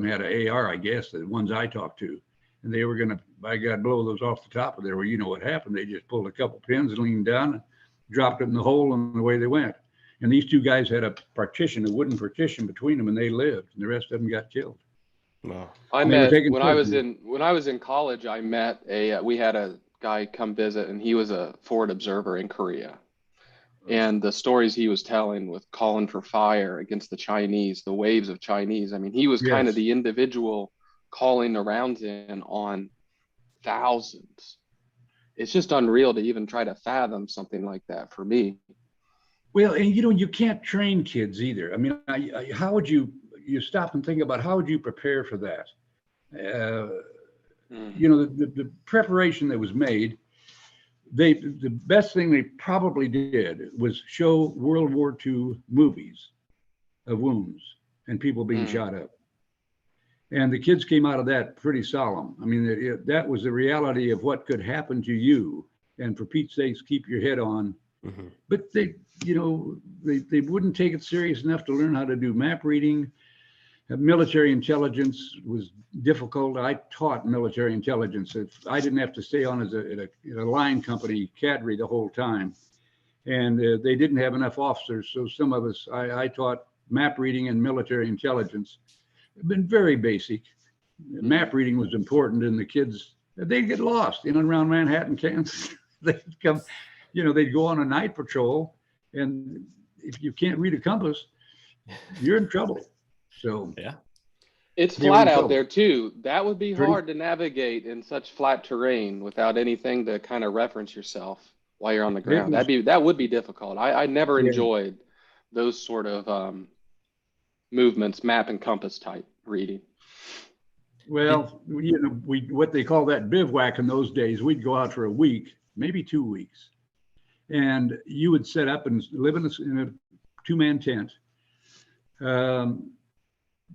them had an AR, I guess, the ones I talked to. And they were going to, by God, blow those off the top of there. Well, you know what happened. They just pulled a couple pins, leaned down, dropped it in the hole, and away they went. And these 2 guys had a wooden partition between them, and they lived. And the rest of them got killed. Wow. When I was in college, we had a guy come visit, and he was a forward observer in Korea. And the stories he was telling with calling for fire against the Chinese, the waves of Chinese. I mean, he was kind of the individual calling around in on thousands. It's just unreal to even try to fathom something like that for me. Well, and you can't train kids either. I mean, how would you stop and think about how would you prepare for that? The preparation that was made, the best thing they probably did was show World War II movies of wounds and people being shot up. And the kids came out of that pretty solemn. I mean, that was the reality of what could happen to you. And for Pete's sakes, keep your head on. Mm-hmm. But they wouldn't take it serious enough to learn how to do map reading. Military intelligence was difficult. I taught military intelligence. I didn't have to stay on as a line company cadre the whole time. And they didn't have enough officers. So some of us, I taught map reading and military intelligence. It's been very basic. Map reading was important, and the kids, they'd get lost in and around Manhattan, Kansas. They'd come, they'd go on a night patrol, and if you can't read a compass, you're in trouble. So yeah, it's flat out there too. That would be hard to navigate in such flat terrain without anything to kind of reference yourself while you're on the ground. That would be difficult. I never enjoyed those sort of movements, map and compass type reading. Well, what they call that bivouac in those days, we'd go out for a week, maybe 2 weeks, and you would set up and live in a 2-man tent.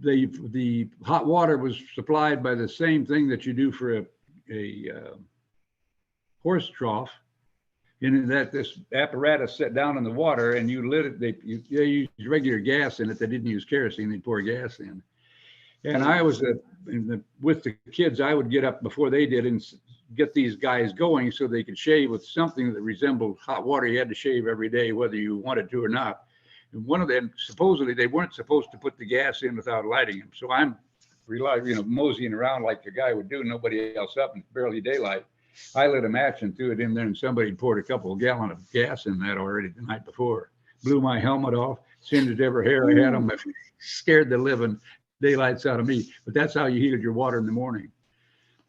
The hot water was supplied by the same thing that you do for a horse trough, in that this apparatus set down in the water and you lit it. They used regular gas in it. They didn't use kerosene. They'd pour gas in. And I was with the kids. I would get up before they did and get these guys going so they could shave with something that resembled hot water. You had to shave every day, whether you wanted to or not. And one of them, supposedly, they weren't supposed to put the gas in without lighting them. So I'm moseying around like the guy would do, nobody else up, and barely daylight. I lit a match and threw it in there, and somebody poured a couple of gallons of gas in that already the night before. Blew my helmet off, singed every hair I had on my face, scared the living daylights out of me. But that's how you heated your water in the morning.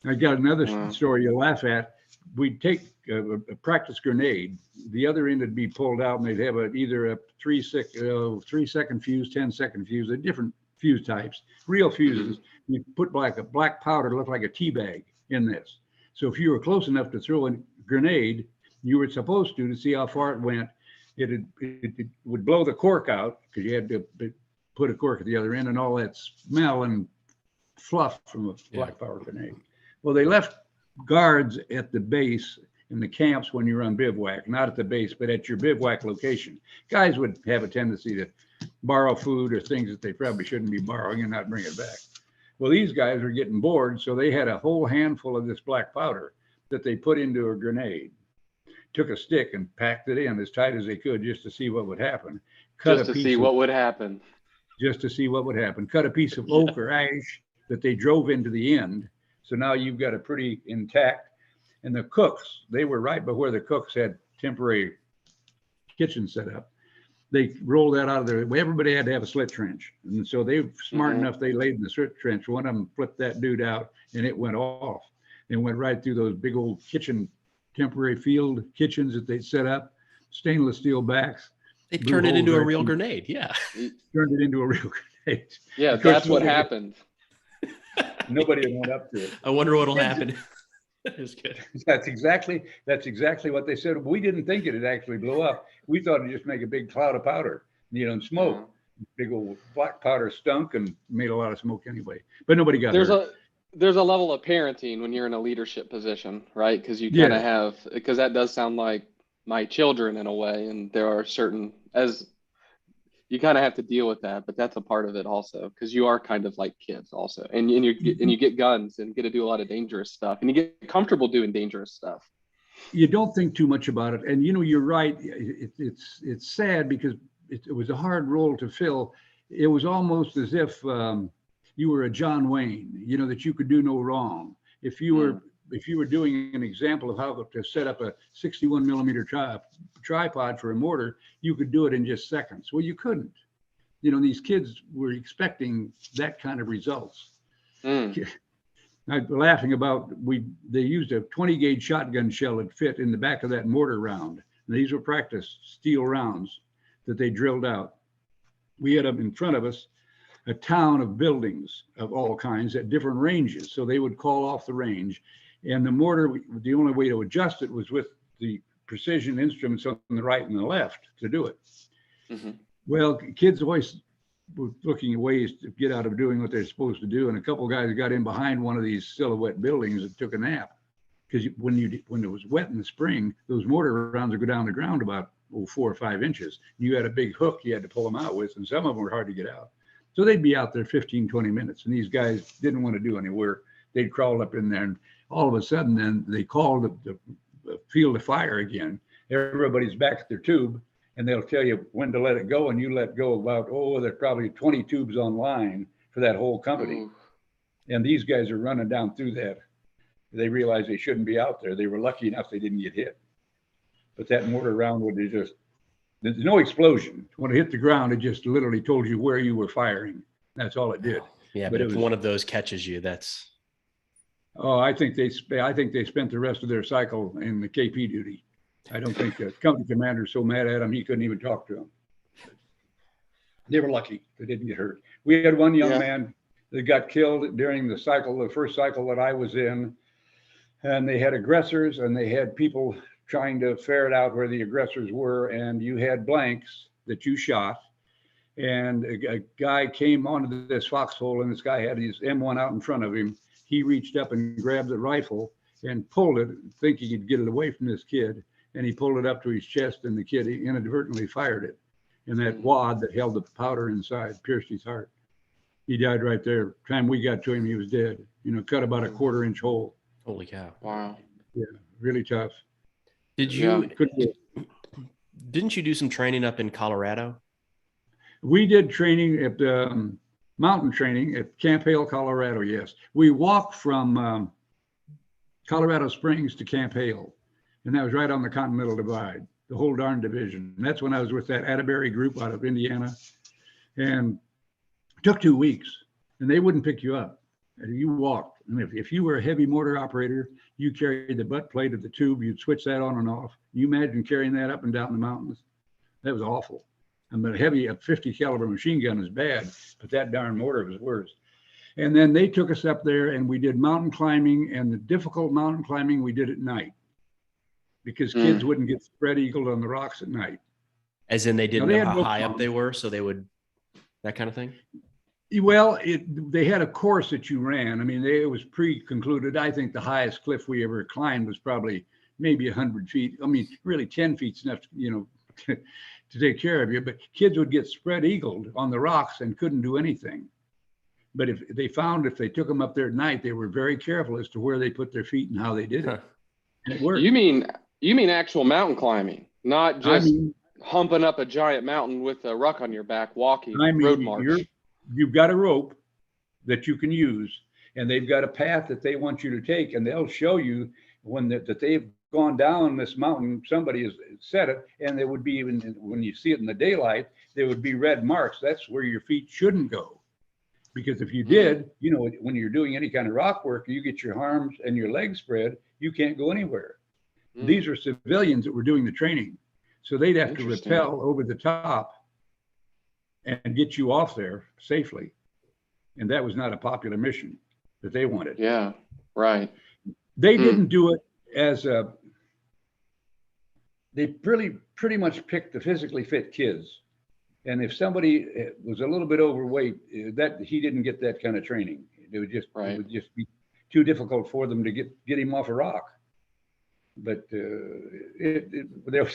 I got another story you'll laugh at. We'd take a practice grenade. The other end would be pulled out, and they'd have either a 3-second fuse, 10-second fuse, different fuse types, real fuses. You put a black powder to look like a tea bag in this. So if you were close enough to throw a grenade, you were supposed to see how far it went. It would blow the cork out, because you had to put a cork at the other end, and all that smell and fluff from a black powder grenade. Well, they left guards at the base, in the camps when you're on bivouac, not at the base, but at your bivouac location. Guys would have a tendency to borrow food or things that they probably shouldn't be borrowing and not bring it back. Well, these guys were getting bored, so they had a whole handful of this black powder that they put into a grenade. Took a stick and packed it in as tight as they could just to see what would happen. Just to see what would happen. Just to see what would happen. Cut a piece of oak or ash that they drove into the end. So now you've got a pretty intact. And the cooks, they were right by where the cooks had temporary kitchen set up. They rolled that out of there. Everybody had to have a slit trench. And so they were smart enough, they laid in the slit trench. One of them flipped that dude out and it went off. And went right through those big old temporary field kitchens that they set up, stainless steel backs. They turned it into a real grenade. Yeah. Turned it into a real grenade. Yeah, that's what happened. Nobody went up to it. I wonder what'll happen. It was good. That's exactly what they said. We didn't think it'd actually blow up. We thought it'd just make a big cloud of powder, and smoke. Big old black powder stunk and made a lot of smoke anyway. But nobody got hurt. There's a level of parenting when you're in a leadership position, right? Because you kind of because that does sound like my children in a way, and there are certain, as you kind of have to deal with that, but that's a part of it also, because you are kind of like kids also, and you get guns and get to do a lot of dangerous stuff, and you get comfortable doing dangerous stuff. You don't think too much about it, and you're right. It's sad because it was a hard role to fill. It was almost as if you were a John Wayne, that you could do no wrong. If you were doing an example of how to set up a 61 millimeter tripod for a mortar, you could do it in just seconds. Well, you couldn't. These kids were expecting that kind of results. I'm laughing about they used a 20 gauge shotgun shell that fit in the back of that mortar round. And these were practice steel rounds that they drilled out. We had up in front of us a town of buildings of all kinds at different ranges. So they would call off the range, and the mortar, the only way to adjust it was with the precision instruments on the right and the left to do it. Well, kids always were looking at ways to get out of doing what they're supposed to do. And a couple of guys got in behind one of these silhouette buildings and took a nap. Because when it was wet in the spring, those mortar rounds would go down the ground about 4 or 5 inches. You had a big hook you had to pull them out with, and some of them were hard to get out. So they'd be out there 15, 20 minutes, and these guys didn't want to do any work. They'd crawled up in there, and all of a sudden, then they called the field of fire again. Everybody's back at their tube, and they'll tell you when to let it go, and you let go about, there's probably 20 tubes online for that whole company. And these guys are running down through that. They realized they shouldn't be out there. They were lucky enough they didn't get hit. But that mortar round would there's no explosion. When it hit the ground, it just literally told you where you were firing. That's all it did. Yeah, but if one of those catches you, that's. Oh, I think they spent the rest of their cycle in the KP duty. I don't think the company commander was so mad at him he couldn't even talk to them. They were lucky they didn't get hurt. We had one young man that got killed during the first cycle that I was in, and they had aggressors and they had people trying to ferret out where the aggressors were, and you had blanks that you shot, and a guy came onto this foxhole, and this guy had his M1 out in front of him. He reached up and grabbed the rifle and pulled it, thinking he'd get it away from this kid, and he pulled it up to his chest, and the kid inadvertently fired it, and that wad that held the powder inside pierced his heart. He died right there. Time we got to him, he was dead. Cut about a 1/4 inch hole. Holy cow! Wow. Yeah, really tough. Didn't you do some training up in Colorado? We did training at mountain training at Camp Hale, Colorado. Yes, we walked from Colorado Springs to Camp Hale, and that was right on the Continental Divide, the whole darn division. And that's when I was with that Atterbury group out of Indiana, and it took 2 weeks, and they wouldn't pick you up. You walked, and if you were a heavy mortar operator, you carried the butt plate of the tube, you'd switch that on and off. You imagine carrying that up and down the mountains? That was awful. And a 50 caliber machine gun is bad, but that darn mortar was worse. And then they took us up there and we did mountain climbing, and the difficult mountain climbing we did at night because kids wouldn't get spread eagled on the rocks at night. As in they didn't know how high up they were, so they would, that kind of thing? Well, they had a course that you ran. I mean, it was pre-concluded. I think the highest cliff we ever climbed was probably maybe 100 feet. I mean, really 10 feet's enough, to take care of you. But kids would get spread eagled on the rocks and couldn't do anything. But if they took them up there at night, they were very careful as to where they put their feet and how they did it. And it worked. You mean actual mountain climbing, not just humping up a giant mountain with a ruck on your back, walking road march. You've got a rope that you can use, and they've got a path that they want you to take, and they'll show you that they've gone down this mountain. Somebody has set it, and there would be, even when you see it in the daylight, there would be red marks. That's where your feet shouldn't go. Because if you did, when you're doing any kind of rock work, you get your arms and your legs spread, you can't go anywhere. These are civilians that were doing the training. So they'd have to rappel over the top and get you off there safely. And that was not a popular mission that they wanted. Yeah, right. They didn't do it as they pretty much picked the physically fit kids. And if somebody was a little bit overweight, that he didn't get that kind of training. It would just be too difficult for them to get him off a rock. But there was,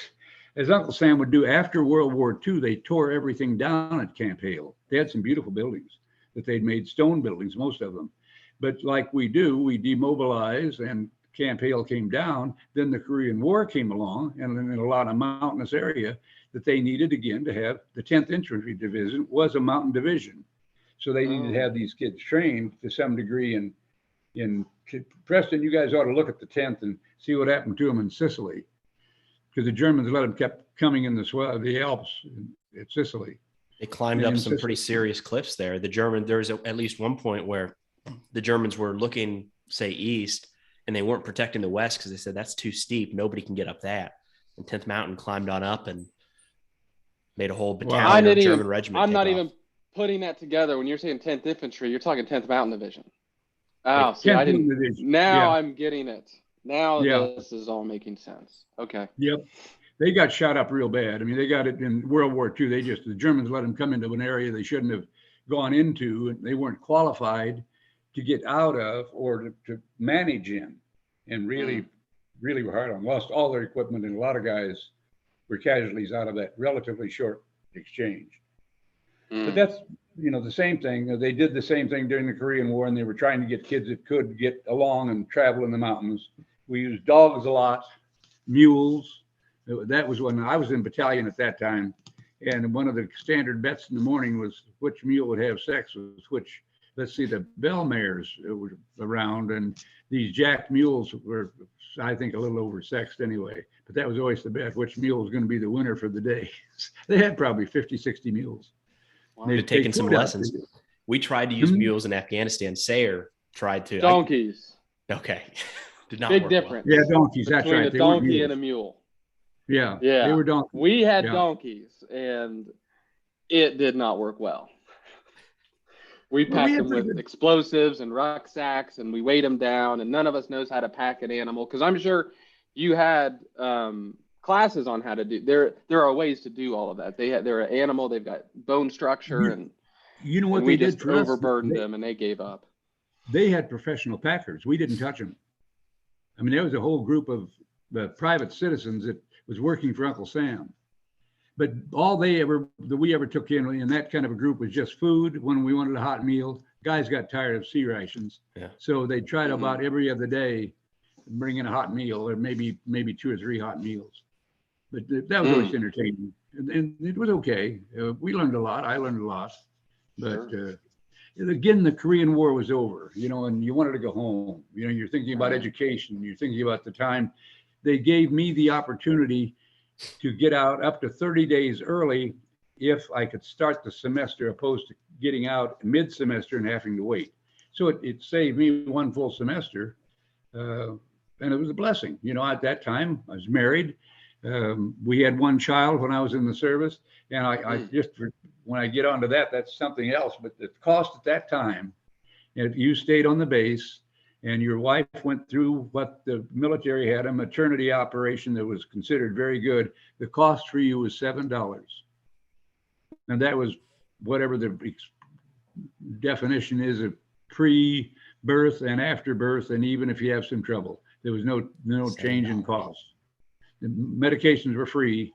as Uncle Sam would do after World War II, they tore everything down at Camp Hale. They had some beautiful buildings that they'd made, stone buildings, most of them. But like we do, we demobilized, and Camp Hale came down. Then the Korean War came along, and in a lot of mountainous area that they needed again to have. The 10th Infantry Division was a mountain division. So they needed to have these kids trained to some degree in Preston. You guys ought to look at the 10th and see what happened to them in Sicily, because the Germans let them kept coming in the Alps at Sicily. They climbed up some pretty serious cliffs there. There's at least one point where the Germans were looking, say, east, and they weren't protecting the west because they said that's too steep. Nobody can get up that. And 10th Mountain climbed on up and made a whole battalion of German regiment. I'm not even putting that together. When you're saying 10th Infantry, you're talking 10th Mountain Division. Oh, see, I didn't. Now I'm getting it. Now this is all making sense. Okay. Yep. They got shot up real bad. I mean, they got it in World War II. The Germans let them come into an area they shouldn't have gone into, and they weren't qualified to get out of or to manage in, and really were hard on. Lost all their equipment, and a lot of guys were casualties out of that relatively short exchange. But that's, the same thing. They did the same thing during the Korean War, and they were trying to get kids that could get along and travel in the mountains. We used dogs a lot, mules. That was when I was in battalion at that time. And one of the standard bets in the morning was which mule would have sex with which. Let's see, the bell mares were around, and these jack mules were, I think, a little oversexed anyway. But that was always the bet, which mule was going to be the winner for the day. They had probably 50, 60 mules. They'd taken some lessons. We tried to use mules in Afghanistan. Sayre tried to. Donkeys. Okay. Did not Big work difference. well. Yeah, donkeys. That's right. Between a donkey and a mule. Yeah. They were donkeys. We had donkeys, and it did not work well. We packed them with explosives and rucksacks, and we weighed them down, and none of us knows how to pack an animal, because I'm sure you had classes on how to do. There are ways to do all of that. They're an animal. They've got bone structure, and you know what we they just did for us? overburdened them, and they gave up. They had professional packers. We didn't touch them. I mean, there was a whole group of private citizens that was working for Uncle Sam. But all that we ever took in that kind of a group was just food. When we wanted a hot meal, guys got tired of sea rations. Yeah. So they tried about every other day bring in a hot meal, or maybe 2 or 3 hot meals. But that was always entertaining, and it was okay. We learned a lot. I learned a lot. But again, the Korean War was over, and you wanted to go home. You're thinking about education. You're thinking about the time. They gave me the opportunity to get out up to 30 days early if I could start the semester, opposed to getting out mid-semester and having to wait. So it saved me 1 full semester, and it was a blessing. At that time, I was married. We had 1 child when I was in the service, and I just, when I get onto that, that's something else. But the cost at that time, if you stayed on the base, and your wife went through what the military had, a maternity operation that was considered very good, the cost for you was $7. And that was whatever the definition is of pre-birth and after birth, and even if you have some trouble. There was no change in cost. The medications were free,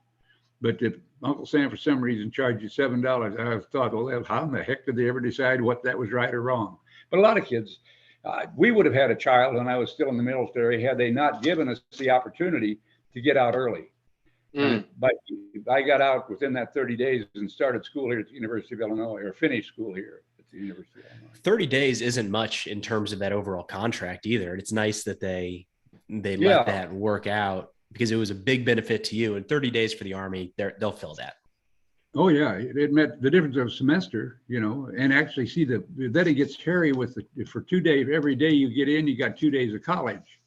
but if Uncle Sam for some reason charged you $7, I thought, well, how in the heck did they ever decide what that was right or wrong? But a lot of kids, we would have had a child when I was still in the military had they not given us the opportunity to get out early. But I got out within that 30 days and started school here at the University of Illinois, or finished school here at the University of Illinois. 30 days isn't much in terms of that overall contract either. It's nice that they let that work out, because it was a big benefit to you. And 30 days for the Army, they'll fill that. Oh yeah, it meant the difference of a semester, and actually see then it gets hairy for 2 days. Every day you get in, you got 2 days of college.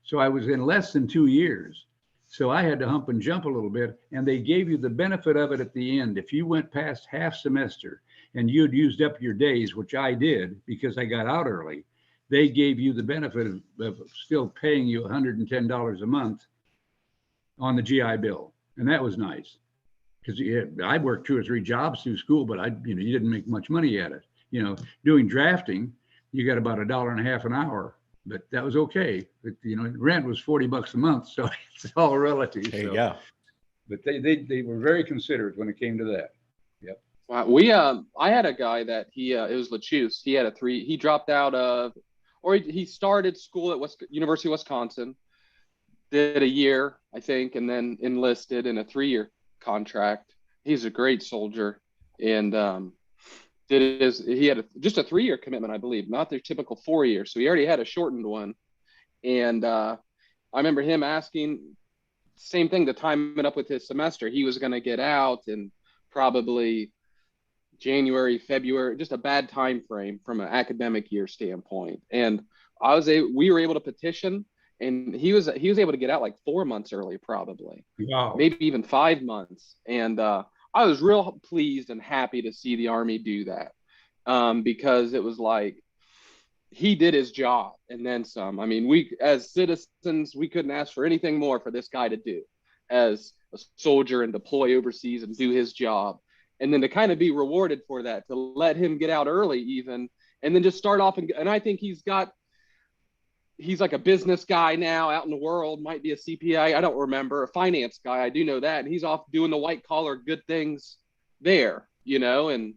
So I was in less than 2 years. So I had to hump and jump a little bit, and they gave you the benefit of it at the end. If you went past half semester and you'd used up your days, which I did because I got out early, they gave you the benefit of still paying you $110 a month on the GI Bill. And that was nice, because I worked 2 or 3 jobs through school, but you didn't make much money at it. Doing drafting, you got about $1.50 an hour, but that was okay. But, rent was $40 a month, so it's all relative. There you go. But they were very considerate when it came to that. Yep. Wow. I had a guy that it was Lachuse. He dropped out of, or he started school at University of Wisconsin, did a year, I think, and then enlisted in a 3-year contract. He's a great soldier, and he had just a 3-year commitment, I believe, not their typical 4 years. So he already had a shortened one. And I remember him asking, same thing, to time it up with his semester. He was going to get out in probably January, February, just a bad time frame from an academic year standpoint. And we were able to petition, and he was able to get out like 4 months early, probably. Wow. Maybe even 5 months. And I was real pleased and happy to see the Army do that, because it was like he did his job and then some. I mean, we as citizens, we couldn't ask for anything more for this guy to do as a soldier and deploy overseas and do his job. And then to kind of be rewarded for that, to let him get out early even, and then just start off. And I think he's like a business guy now out in the world, might be a CPA. I don't remember, a finance guy. I do know that. And he's off doing the white collar good things there, and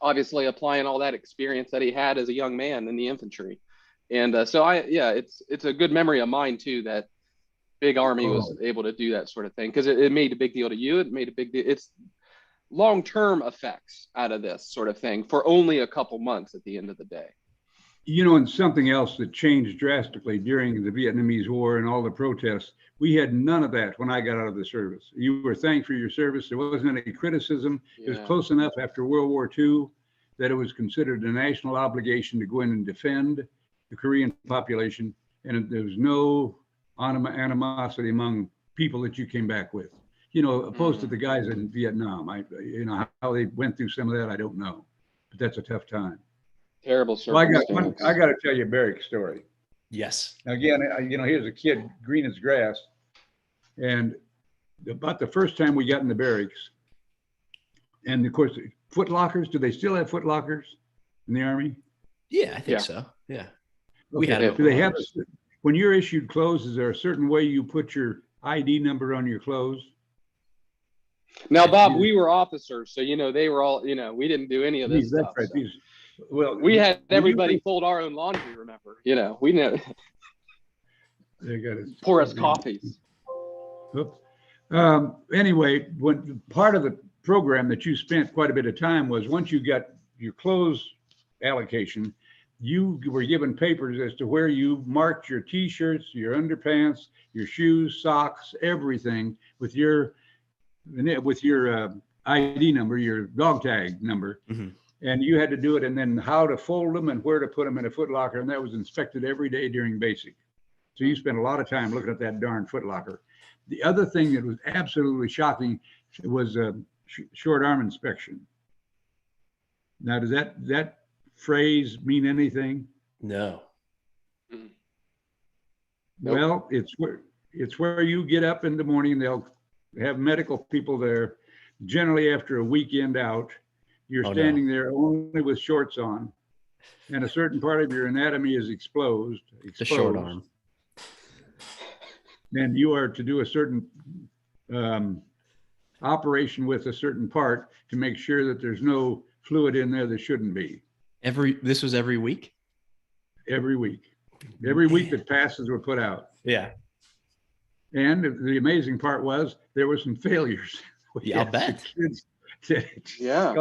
obviously applying all that experience that he had as a young man in the infantry. And so it's a good memory of mine too, that big Army was able to do that sort of thing, because it made a big deal to you. It made a big deal. It's long-term effects out of this sort of thing for only a couple months at the end of the day. And something else that changed drastically during the Vietnamese War and all the protests, we had none of that when I got out of the service. You were thanked for your service. There wasn't any criticism. Yeah. It was close enough after World War II that it was considered a national obligation to go in and defend the Korean population. And there was no animosity among people that you came back with, opposed to the guys in Vietnam. How they went through some of that, I don't know, but that's a tough time. Terrible circumstance. I got to tell you a barrack story. Yes. Now, again, here's a kid, green as grass. And about the first time we got in the barracks, and of course, foot lockers, do they still have foot lockers in the Army? Yeah, I think so. Yeah. We had it. Do they have, when you're issued clothes, is there a certain way you put your ID number on your clothes? Now, Bob, we were officers, so, they were all, we didn't do any of this stuff. That's right. So. Well, we had everybody fold our own laundry, remember? We know. They got to pour us coffees. Oops. Anyway, when part of the program that you spent quite a bit of time was, once you got your clothes allocation, you were given papers as to where you marked your T-shirts, your underpants, your shoes, socks, everything with your ID number, your dog tag number. Mm-hmm. And you had to do it, and then how to fold them and where to put them in a foot locker. And that was inspected every day during basic. So you spent a lot of time looking at that darn foot locker. The other thing that was absolutely shocking was short arm inspection. Now, does that phrase mean anything? No. Well, it's where you get up in the morning. They'll have medical people there. Generally, after a weekend out, you're standing there only with shorts on, and a certain part of your anatomy is exposed. The short arm. and you are to do a certain operation with a certain part to make sure that there's no fluid in there that shouldn't be. This was every week? Every week. Every week that passes were put out. Yeah. And the amazing part was there were some failures. Yeah, I'll bet. Yeah.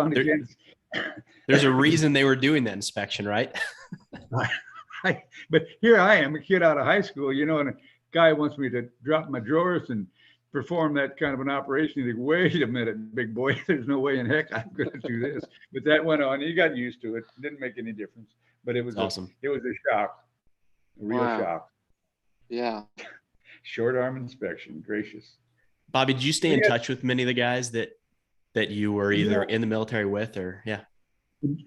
There's a reason they were doing that inspection, right? But here I am, a kid out of high school, and a guy wants me to drop my drawers and perform that kind of an operation. You think, wait a minute, big boy, there's no way in heck I'm going to do this. But that went on. You got used to it. It didn't make any difference. But it was awesome. It was a shock, a real shock. Yeah. Short arm inspection, gracious. Bobby, did you stay in touch with many of the guys that you were either in the military with or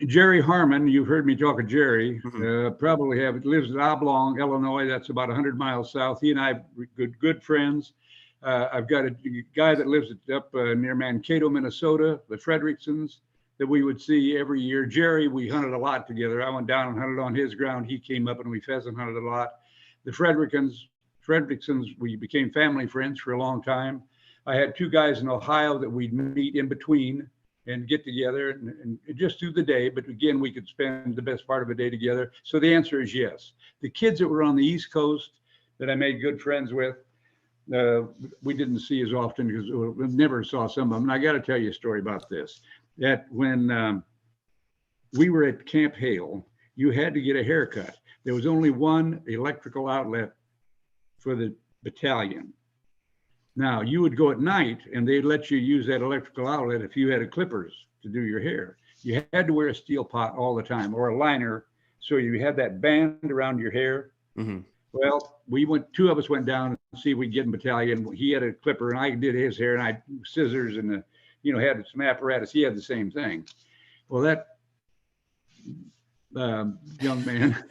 Jerry Harmon, you've heard me talk of Jerry, Mm-hmm. lives in Oblong, Illinois. That's about 100 miles south. He and I are good friends. I've got a guy that lives up near Mankato, Minnesota, the Fredericksons, that we would see every year. Jerry, we hunted a lot together. I went down and hunted on his ground. He came up and we pheasant hunted a lot. The Fredericksons, we became family friends for a long time. I had two guys in Ohio that we'd meet in between and get together and just through the day. But again, we could spend the best part of a day together. So the answer is yes. The kids that were on the East Coast that I made good friends with, we didn't see as often because we never saw some of them. And I got to tell you a story about this. That when we were at Camp Hale, you had to get a haircut. There was only one electrical outlet for the battalion. Now, you would go at night and they'd let you use that electrical outlet if you had clippers to do your hair. You had to wear a steel pot all the time or a liner, so you had that band around your hair. Mm-hmm. Well, two of us went down to see if we could get in battalion. He had a clipper and I did his hair, and I scissors and had some apparatus. He had the same thing. Well, that young man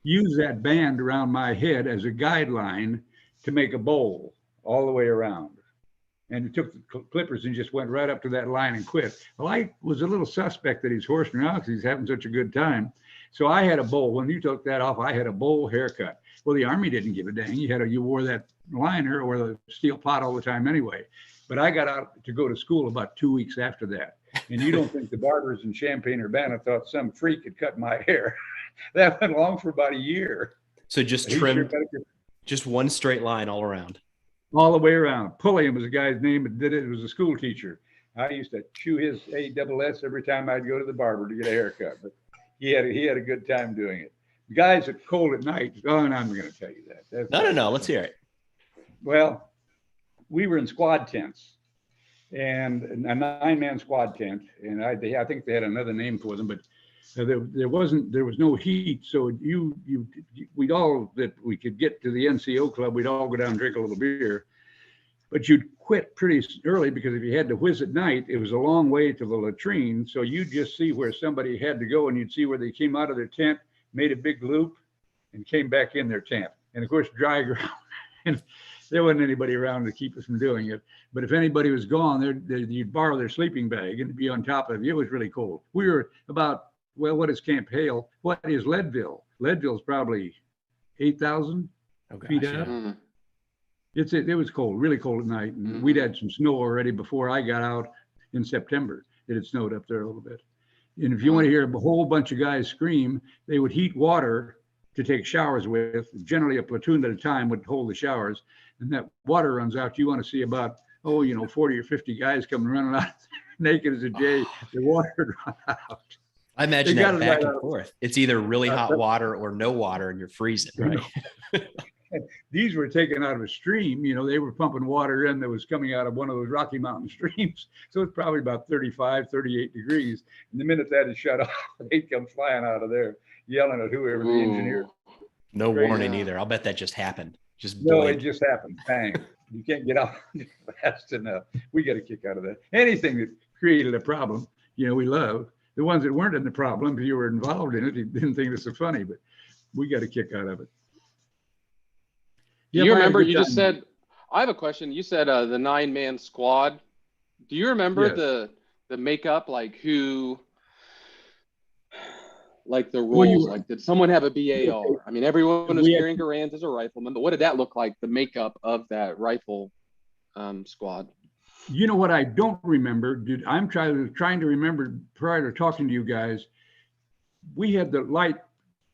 used that band around my head as a guideline to make a bowl all the way around. And he took the clippers and just went right up to that line and quit. Well, I was a little suspect that he's horsing around because he's having such a good time. So I had a bowl. When you took that off, I had a bowl haircut. Well, the Army didn't give a dang. You wore that liner or the steel pot all the time anyway. But I got out to go to school about 2 weeks after that. And you don't think the barbers in Champaign-Urbana thought some freak had cut my hair. That went along for about a year. So just trimmed, just one straight line all around. All the way around. Pulliam was the guy's name that did it. It was a school teacher. I used to chew his ASS every time I'd go to the barber to get a haircut. But he had a good time doing it. The guys at cold at night. Oh, and I'm going to tell you that. No. Let's hear it. Well, we were in squad tents, and a 9-man squad tent, and I think they had another name for them, but there was no heat. So we'd all that we could get to the NCO club, we'd all go down and drink a little beer, but you'd quit pretty early because if you had to whiz at night, it was a long way to the latrine. So you'd just see where somebody had to go, and you'd see where they came out of their tent, made a big loop, and came back in their tent. And of course, dry ground. And there wasn't anybody around to keep us from doing it. But if anybody was gone, you'd borrow their sleeping bag and be on top of you. It was really cold. We were about, what is Camp Hale? What is Leadville? Leadville's probably 8,000 feet up. Mm-hmm. It was cold, really cold at night. And we'd had some snow already before I got out in September. It had snowed up there a little bit. And if you want to hear a whole bunch of guys scream, they would heat water to take showers with. Generally, a platoon at a time would hold the showers. And that water runs out. You want to see about, 40 or 50 guys coming running out naked as a jay. The water would run out. I imagine that back and forth. It's either really hot water or no water, and you're freezing, right? These were taken out of a stream. They were pumping water in that was coming out of one of those Rocky Mountain streams. So it's probably about 35, 38 degrees. And the minute that is shut off, they'd come flying out of there, yelling at whoever the engineer. No warning either. I'll bet that just happened. It just happened. Bang. You can't get out fast enough. We got a kick out of that. Anything that created a problem, we love. The ones that weren't in the problem, if you were involved in it, you didn't think it was so funny, but we got a kick out of it. Do you remember, you just said, I have a question. You said the 9-man squad. Do you remember the makeup, like who, Like the Well, rules, like did someone have a BAR? I mean, everyone was we had- carrying Garand as a rifleman, but what did that look like? The makeup of that rifle squad. You know what I don't remember? I'm trying to remember prior to talking to you guys. We had the light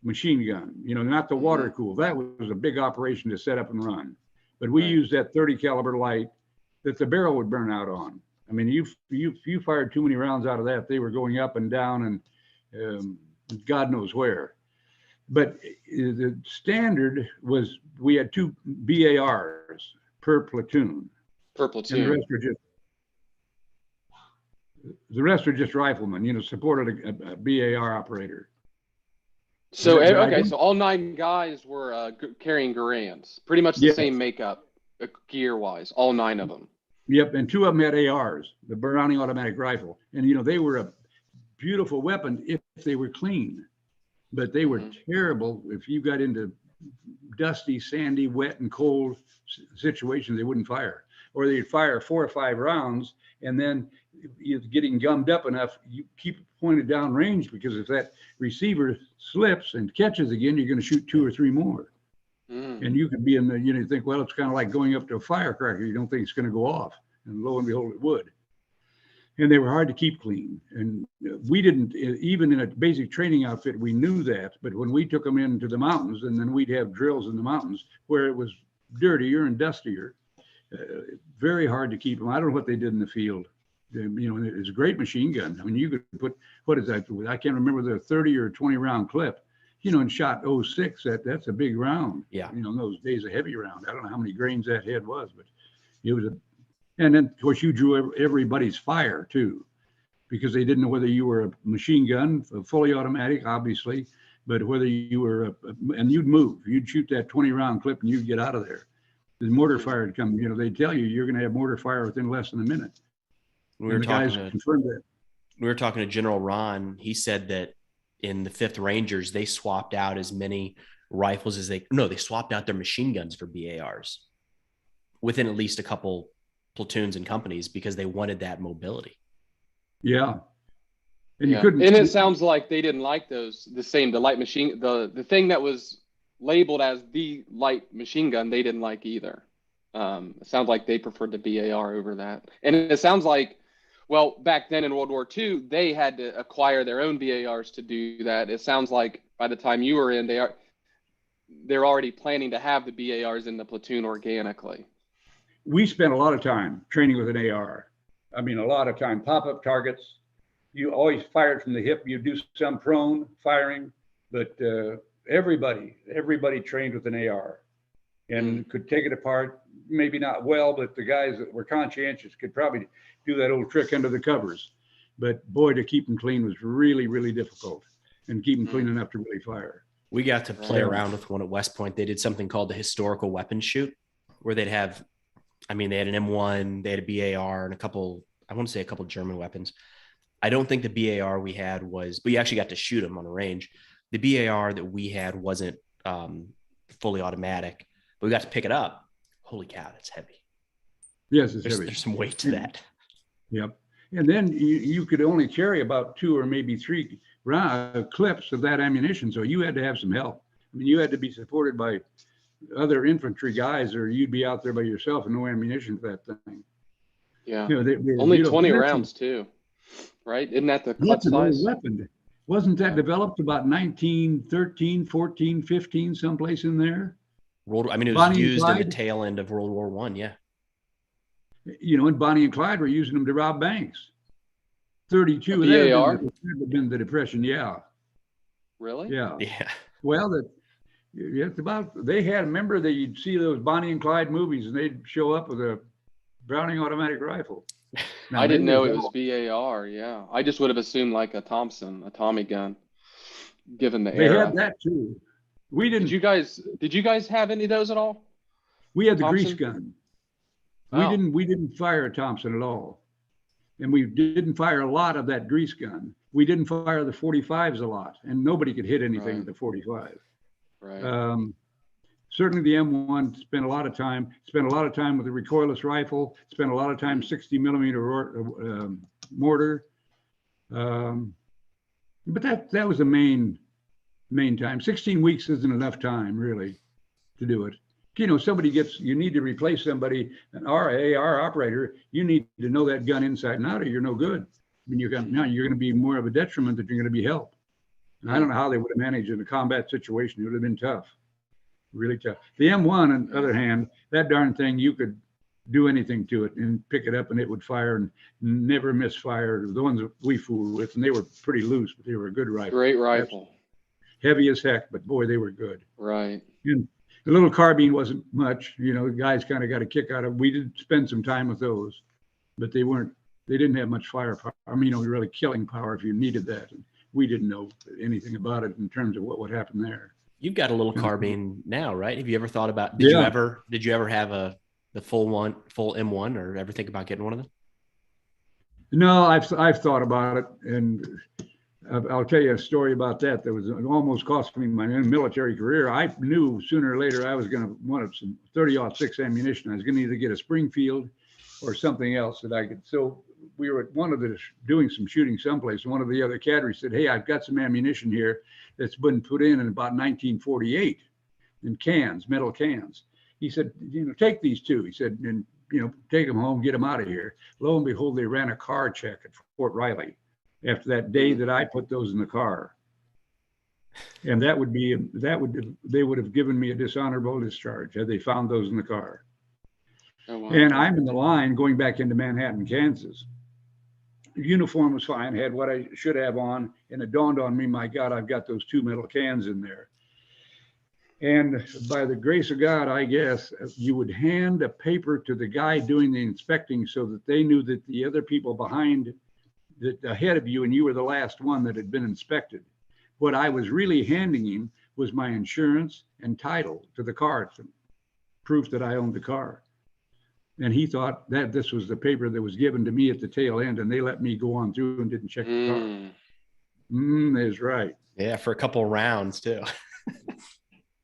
machine gun, not the water cool. That was a big operation to set up and run. But we used that 30 caliber light that the barrel would burn out on. I mean, you fired too many rounds out of that, they were going up and down and God knows where. But the standard was we had 2 BARs per platoon. Per And platoon. the rest are just riflemen, supported a BAR operator. So, okay, so all 9 guys were carrying Garands, pretty much the same makeup, gear-wise, all 9 of them. Yep, and 2 of them had ARs, the Browning automatic rifle. And, they were a beautiful weapon if they were clean, but they were terrible if you got into dusty, sandy, wet, and cold situations. They wouldn't fire, or they'd fire 4 or 5 rounds, and then you're getting gummed up enough, you keep pointed down range, because if that receiver slips and catches again, you're going to shoot 2 or 3 more. And you could be in the, you think, well, it's kind of like going up to a firecracker. You don't think it's going to go off, and lo and behold, it would. And they were hard to keep clean. And we didn't, even in a basic training outfit, we knew that. But when we took them into the mountains, and then we'd have drills in the mountains where it was dirtier and dustier, very hard to keep them. I don't know what they did in the field. It's a great machine gun. I mean, you could put, what is that? I can't remember, the 30 or 20 round clip, and shot 06. That's a big round. Yeah. In those days, a heavy round. I don't know how many grains that head was, but it was and then of course you drew everybody's fire too, because they didn't know whether you were a machine gun, a fully automatic, obviously, but whether you were and you'd move, you'd shoot that 20 round clip and you'd get out of there. The mortar fire would come, they tell you you're going to have mortar fire within less than a minute. We were talking to General Ron. He said that in the 5th Rangers, they swapped out as many rifles as they swapped out their machine guns for BARs within at least a couple platoons and companies, because they wanted that mobility. Yeah. And you couldn't. And it sounds like they didn't like the light machine, the thing that was labeled as the light machine gun, they didn't like either. It sounds like they preferred the BAR over that. And it sounds like, well, back then in World War II, they had to acquire their own BARs to do that. It sounds like by the time you were in, they're already planning to have the BARs in the platoon organically. We spent a lot of time training with an AR. I mean, a lot of time. Pop-up targets. You always fired from the hip. You do some prone firing, but everybody trained with an AR and could take it apart. Maybe not well, but the guys that were conscientious could probably do that old trick under the covers. But boy, to keep them clean was really, really difficult, and keep them clean enough to really fire. We got to play around with one at West Point. They did something called the historical weapons shoot, where they had an M1, they had a BAR, and a couple German weapons. I don't think the BAR we had was, but you actually got to shoot them on a range. The BAR that we had wasn't fully automatic, but we got to pick it up. Holy cow, that's heavy. Yes, it's heavy. There's some weight to that. Yep. And then you could only carry about 2 or maybe 3 clips of that ammunition. So you had to have some help. I mean, you had to be supported by other infantry guys, or you'd be out there by yourself and no ammunition for that thing. Yeah. Only 20 rounds too, right? Isn't that the clutch size? Weapon. Wasn't that developed about 1913, 14, 15, someplace in there? It was used in the tail end of World War I. Yeah. And Bonnie and Clyde were using them to rob banks. 32 of them have been the Depression. Yeah. Really? Yeah. Yeah. Well, remember that you'd see those Bonnie and Clyde movies, and they'd show up with a Browning automatic rifle. Now, I didn't know it was BAR. Yeah. I just would have assumed like a Thompson, a Tommy gun, given the era. They had that too. We didn't. Did you guys have any of those at all? We had the Thompson? grease gun. Oh. We didn't fire a Thompson at all. And we didn't fire a lot of that grease gun. We didn't fire the 45s a lot, and nobody could hit anything with the 45. Right. Certainly the M1 spent a lot of time with the recoilless rifle, spent a lot of time 60 millimeter mortar. But that was the main time. 16 weeks isn't enough time really to do it. You know, you need to replace somebody, an AR operator, you need to know that gun inside and out or you're no good. I mean, you're going to be more of a detriment than you're going to be help. And I don't know how they would have managed in a combat situation. It would have been tough, really tough. The M1, on the other hand, that darn thing, you could do anything to it and pick it up and it would fire and never misfire. The ones that we fooled with, and they were pretty loose, but they were a good rifle. Great rifle. Heavy as heck, but boy, they were good. Right. And the little carbine wasn't much, you know, the guys kind of got a kick out of. We did spend some time with those, but they didn't have much firepower. I mean, you know, really killing power if you needed that. And we didn't know anything about it in terms of what would happen there. You've got a little carbine now, right? Have you ever thought about, did you ever have the full M1 or ever think about getting one of them? No, I've thought about it, and I'll tell you a story about that. That was almost cost me my military career. I knew sooner or later I was going to want some 30-06 ammunition. I was going to either get a Springfield or something else that I could. So we were at one of the doing some shooting someplace, and one of the other cadres said, "Hey, I've got some ammunition here that's been put in about 1948 in cans, metal cans." He said, "You know, take these two." He said, "And you know, take them home, get them out of here." Lo and behold, they ran a car check at Fort Riley after that day that I put those in the car. And they would have given me a dishonorable discharge had they found those in the car. Oh, wow. And I'm in the line going back into Manhattan, Kansas. The uniform was fine, had what I should have on, and it dawned on me, my God, I've got those two metal cans in there. And by the grace of God, I guess, you would hand a paper to the guy doing the inspecting so that they knew that the other people ahead of you, and you were the last one that had been inspected. What I was really handing him was my insurance and title to the car, proof that I owned the car. And he thought that this was the paper that was given to me at the tail end, and they let me go on through and didn't check the car. That's right. Yeah, for a couple of rounds too.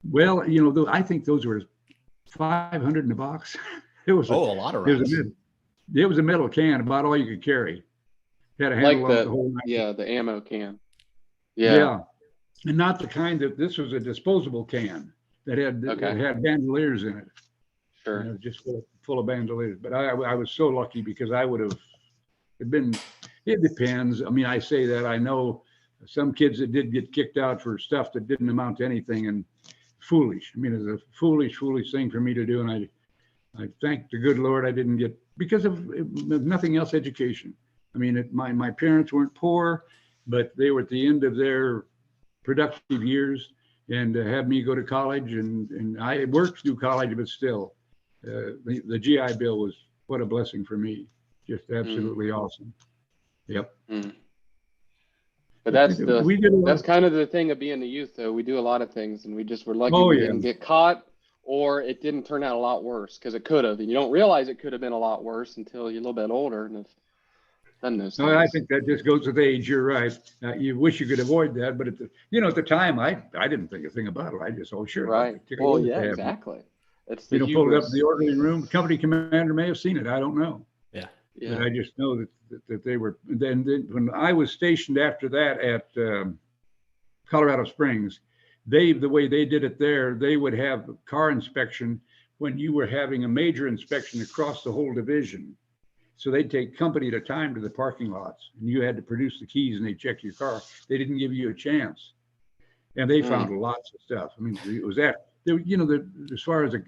Well, you know, I think those were 500 in the box. It was a lot of rounds. It was a metal can, about all you could carry. Had a handle on the whole night. Yeah, the ammo can. Yeah, and not the kind that this was a disposable can that had bandoliers in it. Sure. You know, just full of bandoliers. But I was so lucky because I would have been. It depends. I mean, I say that I know some kids that did get kicked out for stuff that didn't amount to anything, and foolish. I mean, it's a foolish thing for me to do, and I thank the good Lord I didn't get, because of nothing else, education. I mean, my parents weren't poor, but they were at the end of their productive years, and to have me go to college, and I worked through college, but still, the GI Bill was what a blessing for me. Just absolutely awesome. Yep. But that's kind of the thing of being a youth, though. We do a lot of things, and we just were lucky we didn't get caught, or it didn't turn out a lot worse, because it could have. And you don't realize it could have been a lot worse until you're a little bit older and have done those things. No, I think that just goes with age. You're right. You wish you could avoid that, but at the time, I didn't think a thing about it. I just, sure. Right. Well, yeah, exactly. It's the pulled it up in the orderly room. The company commander may have seen it. I don't know. Yeah. But I just know that they were. Then when I was stationed after that at Colorado Springs, the way they did it there, they would have car inspection when you were having a major inspection across the whole division. So they'd take company at a time to the parking lots, and you had to produce the keys, and they'd check your car. They didn't give you a chance, and they found lots of stuff. I mean, it was that. As far as a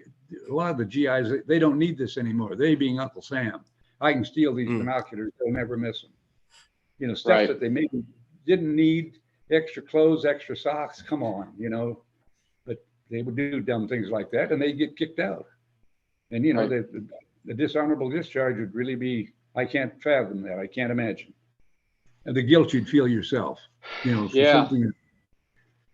lot of the GIs, they don't need this anymore. They being Uncle Sam. I can steal these binoculars, they'll never miss them. Stuff that they maybe didn't need, extra clothes, extra socks, come on, but they would do dumb things like that, and they get kicked out. And, the dishonorable discharge would really be, I can't fathom that. I can't imagine. And the guilt you'd feel yourself, for something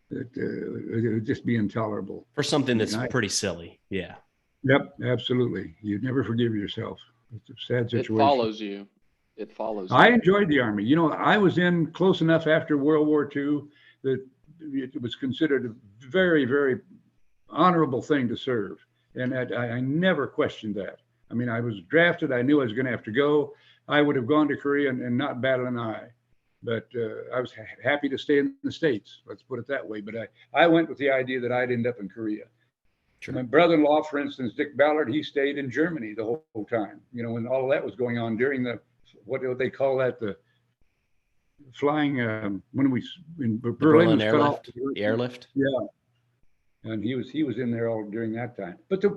that it would just be intolerable. For something that's pretty silly. Yeah. Yep, absolutely. You'd never forgive yourself. It's a sad situation. It follows you. I enjoyed the Army. I was in close enough after World War II that it was considered a very, very honorable thing to serve. And I never questioned that. I mean, I was drafted. I knew I was going to have to go. I would have gone to Korea and not batted an eye. But I was happy to stay in the States. Let's put it that way. But I went with the idea that I'd end up in Korea. Sure. My brother-in-law, for instance, Dick Ballard, he stayed in Germany the whole time. You know, when all of that was going on during what do they call that? The flying when we in Berlin was cut off. The airlift. Yeah. And he was in there all during that time. But the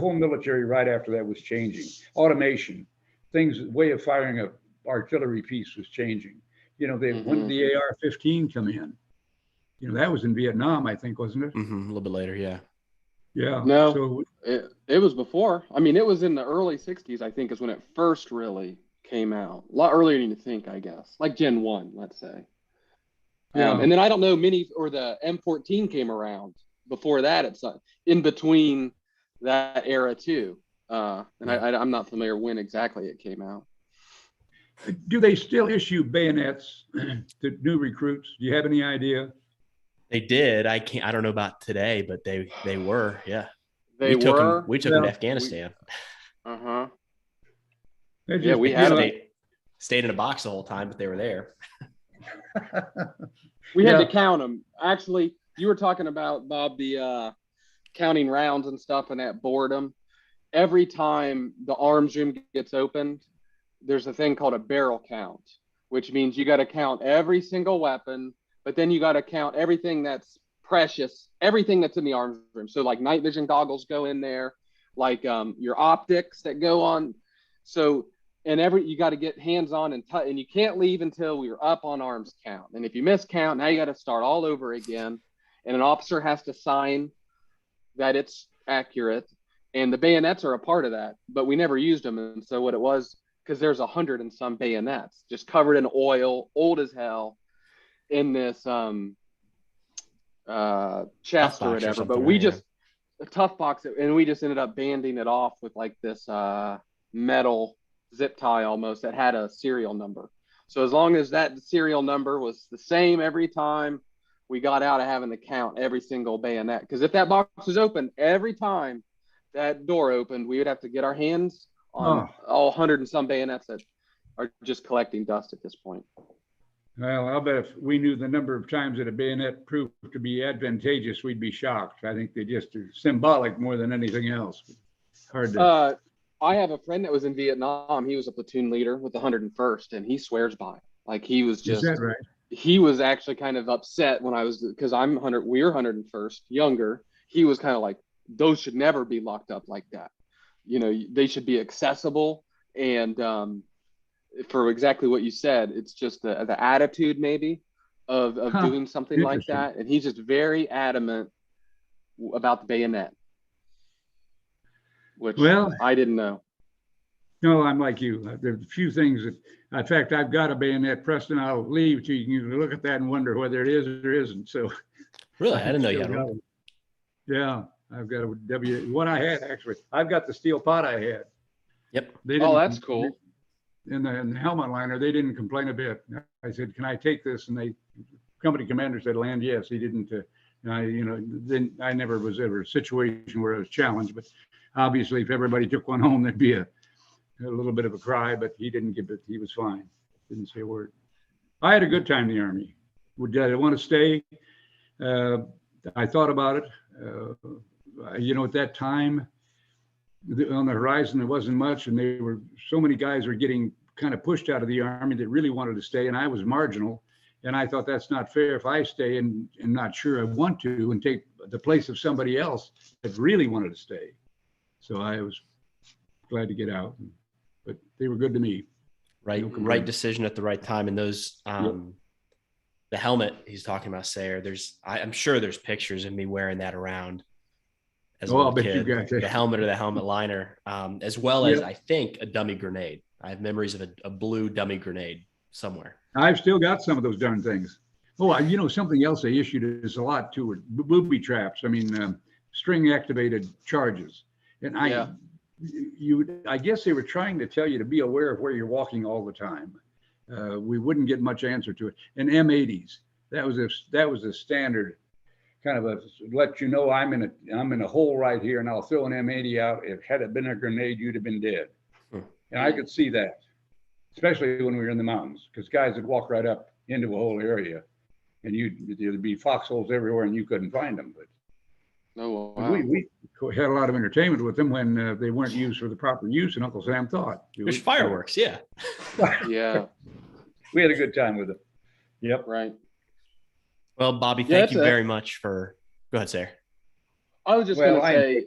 whole military right after that was changing. Automation, way of firing a artillery piece was changing. You know, when did the AR-15 come in? You know, that was in Vietnam, I think, wasn't it? A little bit later, yeah. Yeah. No, so, it was before. I mean, it was in the early 60s, I think, is when it first really came out. A lot earlier than you think, I guess. Like Gen 1, let's say. Yeah. And then I don't know, the M14 came around before that. It's in between that era too. And I'm not familiar when exactly it came out. Do they still issue bayonets to new recruits? Do you have any idea? They did. I don't know about today, but they were, yeah. We took them to Afghanistan. We had stayed in a box the whole time, but they were there. We had to count them. Actually, you were talking about, Bob, the counting rounds and stuff and that boredom. Every time the arms room gets opened, there's a thing called a barrel count, which means you got to count every single weapon, but then you got to count everything that's precious, everything that's in the arms room. So like night vision goggles go in there, like your optics that go on. So, and you got to get hands on and you can't leave until we're up on arms count. And if you miscount, now you got to start all over again. And an officer has to sign that it's accurate. And the bayonets are a part of that, but we never used them. And so what it was, because there's 100 and some bayonets just covered in oil, old as hell, in this chest or whatever. But we just a tough box, and we just ended up banding it off with like this metal zip tie almost that had a serial number. So as long as that serial number was the same every time, we got out of having to count every single bayonet. Because if that box was open every time that door opened, we would have to get our hands on all 100 and some bayonets that are just collecting dust at this point. Well, I'll bet if we knew the number of times that a bayonet proved to be advantageous, we'd be shocked. I think they just are symbolic more than anything else. Hard to. I have a friend that was in Vietnam. He was a platoon leader with the 101st, and he swears by it. Like he was just. Is that right? He was actually kind of upset when because we're 101st, younger. He was kind of like, those should never be locked up like that. You know, they should be accessible. And for exactly what you said, it's just the attitude maybe of doing something like that. And he's just very adamant about the bayonet, which I didn't know. No, I'm like you. There's a few things that, in fact, I've got a bayonet, Preston. I'll leave to you can look at that and wonder whether it is or isn't. So, really, I didn't know you had one. Yeah, I've got what I had actually. I've got the steel pot I had. Yep. That's cool. In the helmet liner, they didn't complain a bit. I said, "Can I take this?" And company commander said, "Land, yes." He didn't. Then I never was ever a situation where I was challenged. But obviously, if everybody took one home, there'd be a little bit of a cry, but he didn't give it. He was fine. Didn't say a word. I had a good time in the Army. Did I want to stay? I thought about it. At that time, on the horizon, there wasn't much, and so many guys were getting kind of pushed out of the Army that really wanted to stay, and I was marginal. And I thought that's not fair if I stay and not sure I want to and take the place of somebody else that really wanted to stay. So I was glad to get out. But they were good to me. Right decision at the right time. And those, the helmet he's talking about, Sayre, I'm sure there's pictures of me wearing that around as a little kid. The helmet or the helmet liner, as well as I think a dummy grenade. I have memories of a blue dummy grenade somewhere. I've still got some of those darn things. Something else they issued us a lot too were booby traps. I mean, string activated charges. And I guess they were trying to tell you to be aware of where you're walking all the time. We wouldn't get much answer to it. And M80s, that was a standard kind of let you know I'm in a hole right here, and I'll throw an M80 out. If had it been a grenade, you'd have been dead. And I could see that. especially when we were in the mountains, because guys would walk right up into a whole area, and there'd be foxholes everywhere, and you couldn't find them. But wow. we had a lot of entertainment with them when they weren't used for the proper use, and Uncle Sam thought. There's fireworks, yeah. Yeah. We had a good time with it. Yep. Right. Well, Bobby, thank you very much for. Go ahead, Sayre. I was just going to say,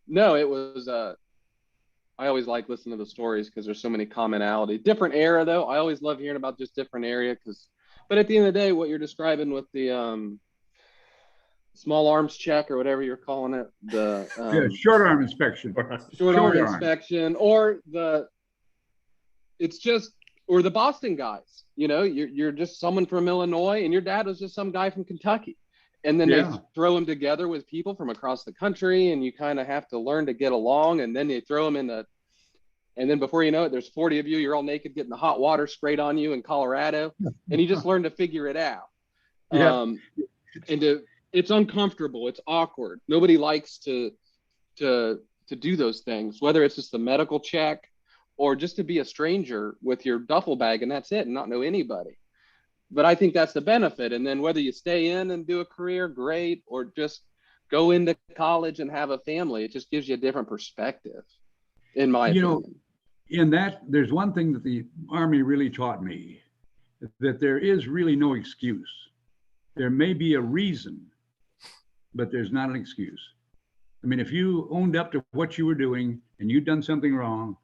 no, it was. I always like listening to the stories because there's so many commonalities. Different era, though. I always love hearing about just different area but at the end of the day, what you're describing with the small arms check or whatever you're calling it, the short arm inspection, short arm inspection, or or the Boston guys. You're just someone from Illinois, and your dad was just some guy from Kentucky. And then they throw them together with people from across the country, and you kind of have to learn to get along. And then they throw them and then before you know it, there's 40 of you. You're all naked, getting the hot water sprayed on you in Colorado, and you just learn to figure it out. Yeah. It's uncomfortable. It's awkward. Nobody likes to do those things, whether it's just the medical check or just to be a stranger with your duffel bag and that's it, and not know anybody. But I think that's the benefit. And then whether you stay in and do a career, great, or just go into college and have a family, it just gives you a different perspective, in my opinion. In that, there's one thing that the Army really taught me, that there is really no excuse. There may be a reason, but there's not an excuse. I mean, if you owned up to what you were doing and you'd done something wrong,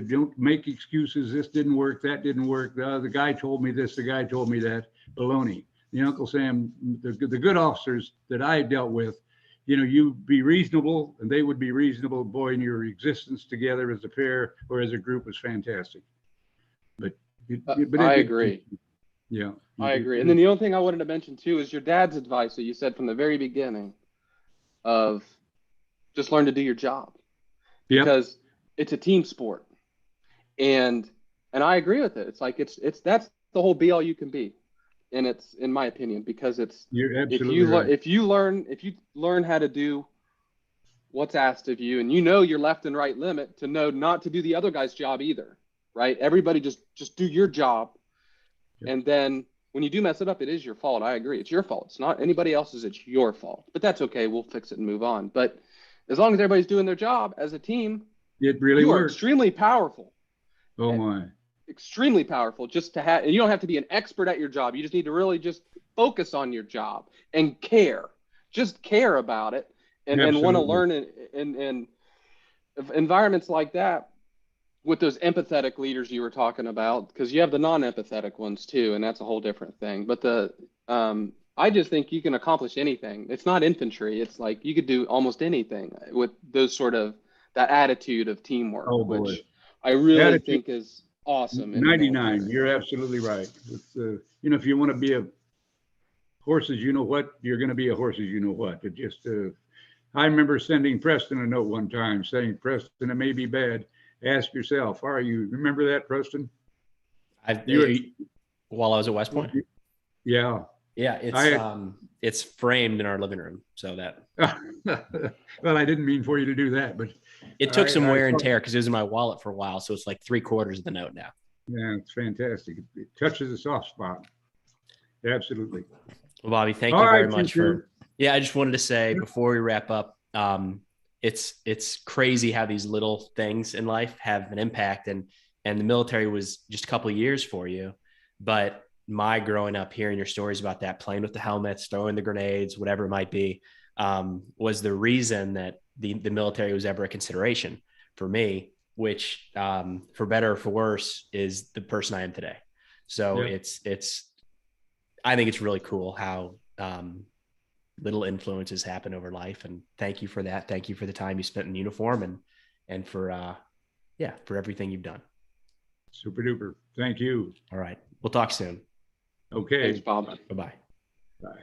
don't make excuses. This didn't work. That didn't work. The guy told me this. The guy told me that. Baloney. Uncle Sam, the good officers that I dealt with, you be reasonable and they would be reasonable. Boy, and your existence together as a pair or as a group was fantastic. But I agree. Yeah. I agree. And then the only thing I wanted to mention too is your dad's advice that you said from the very beginning of just learn to do your job. Yep. Because it's a team sport. And I agree with it. It's like that's the whole be all you can be. And it's, in my opinion, because you're absolutely right. If you learn how to do what's asked of you, and your left and right limit, to know not to do the other guy's job either, right? Everybody just do your job. Yep. And then when you do mess it up, it is your fault. I agree. It's your fault. It's not anybody else's. It's your fault. But that's okay. We'll fix it and move on. But as long as everybody's doing their job as a team, it really works. You are extremely powerful. Oh my. Extremely powerful just to have, and you don't have to be an expert at your job. You just need to really just focus on your job and care. Just care about it and want to learn in environments like that with those empathetic leaders you were talking about, because you have the non-empathetic ones too, and that's a whole different thing. But I just think you can accomplish anything. It's not infantry. It's like you could do almost anything with those that attitude of teamwork, which I really think is awesome. 99. You're absolutely right. If you want to be a horses, you're going to be a horses, It just, I remember sending Preston a note one time saying, Preston, it may be bad. Ask yourself, are you? Remember that, Preston? While I was at West Point? Yeah. Yeah, it's framed in our living room, so that. Well, I didn't mean for you to do that, but it took some wear and tear because it was in my wallet for a while, so it's like 3/4 of the note now. Yeah, it's fantastic. It touches a soft spot. Absolutely. Well, Bobby, thank you very much for. Yeah, I just wanted to say before we wrap up, it's crazy how these little things in life have an impact, and the military was just a couple of years for you, but my growing up hearing your stories about that, playing with the helmets, throwing the grenades, whatever it might be, was the reason that the military was ever a consideration for me, which for better or for worse is the person I am today. So yeah. I think it's really cool how little influences happen over life. And thank you for that. Thank you for the time you spent in uniform and for everything you've done. Super duper. Thank you. All right. We'll talk soon. Okay. Thanks, Bob. Bye-bye. Bye.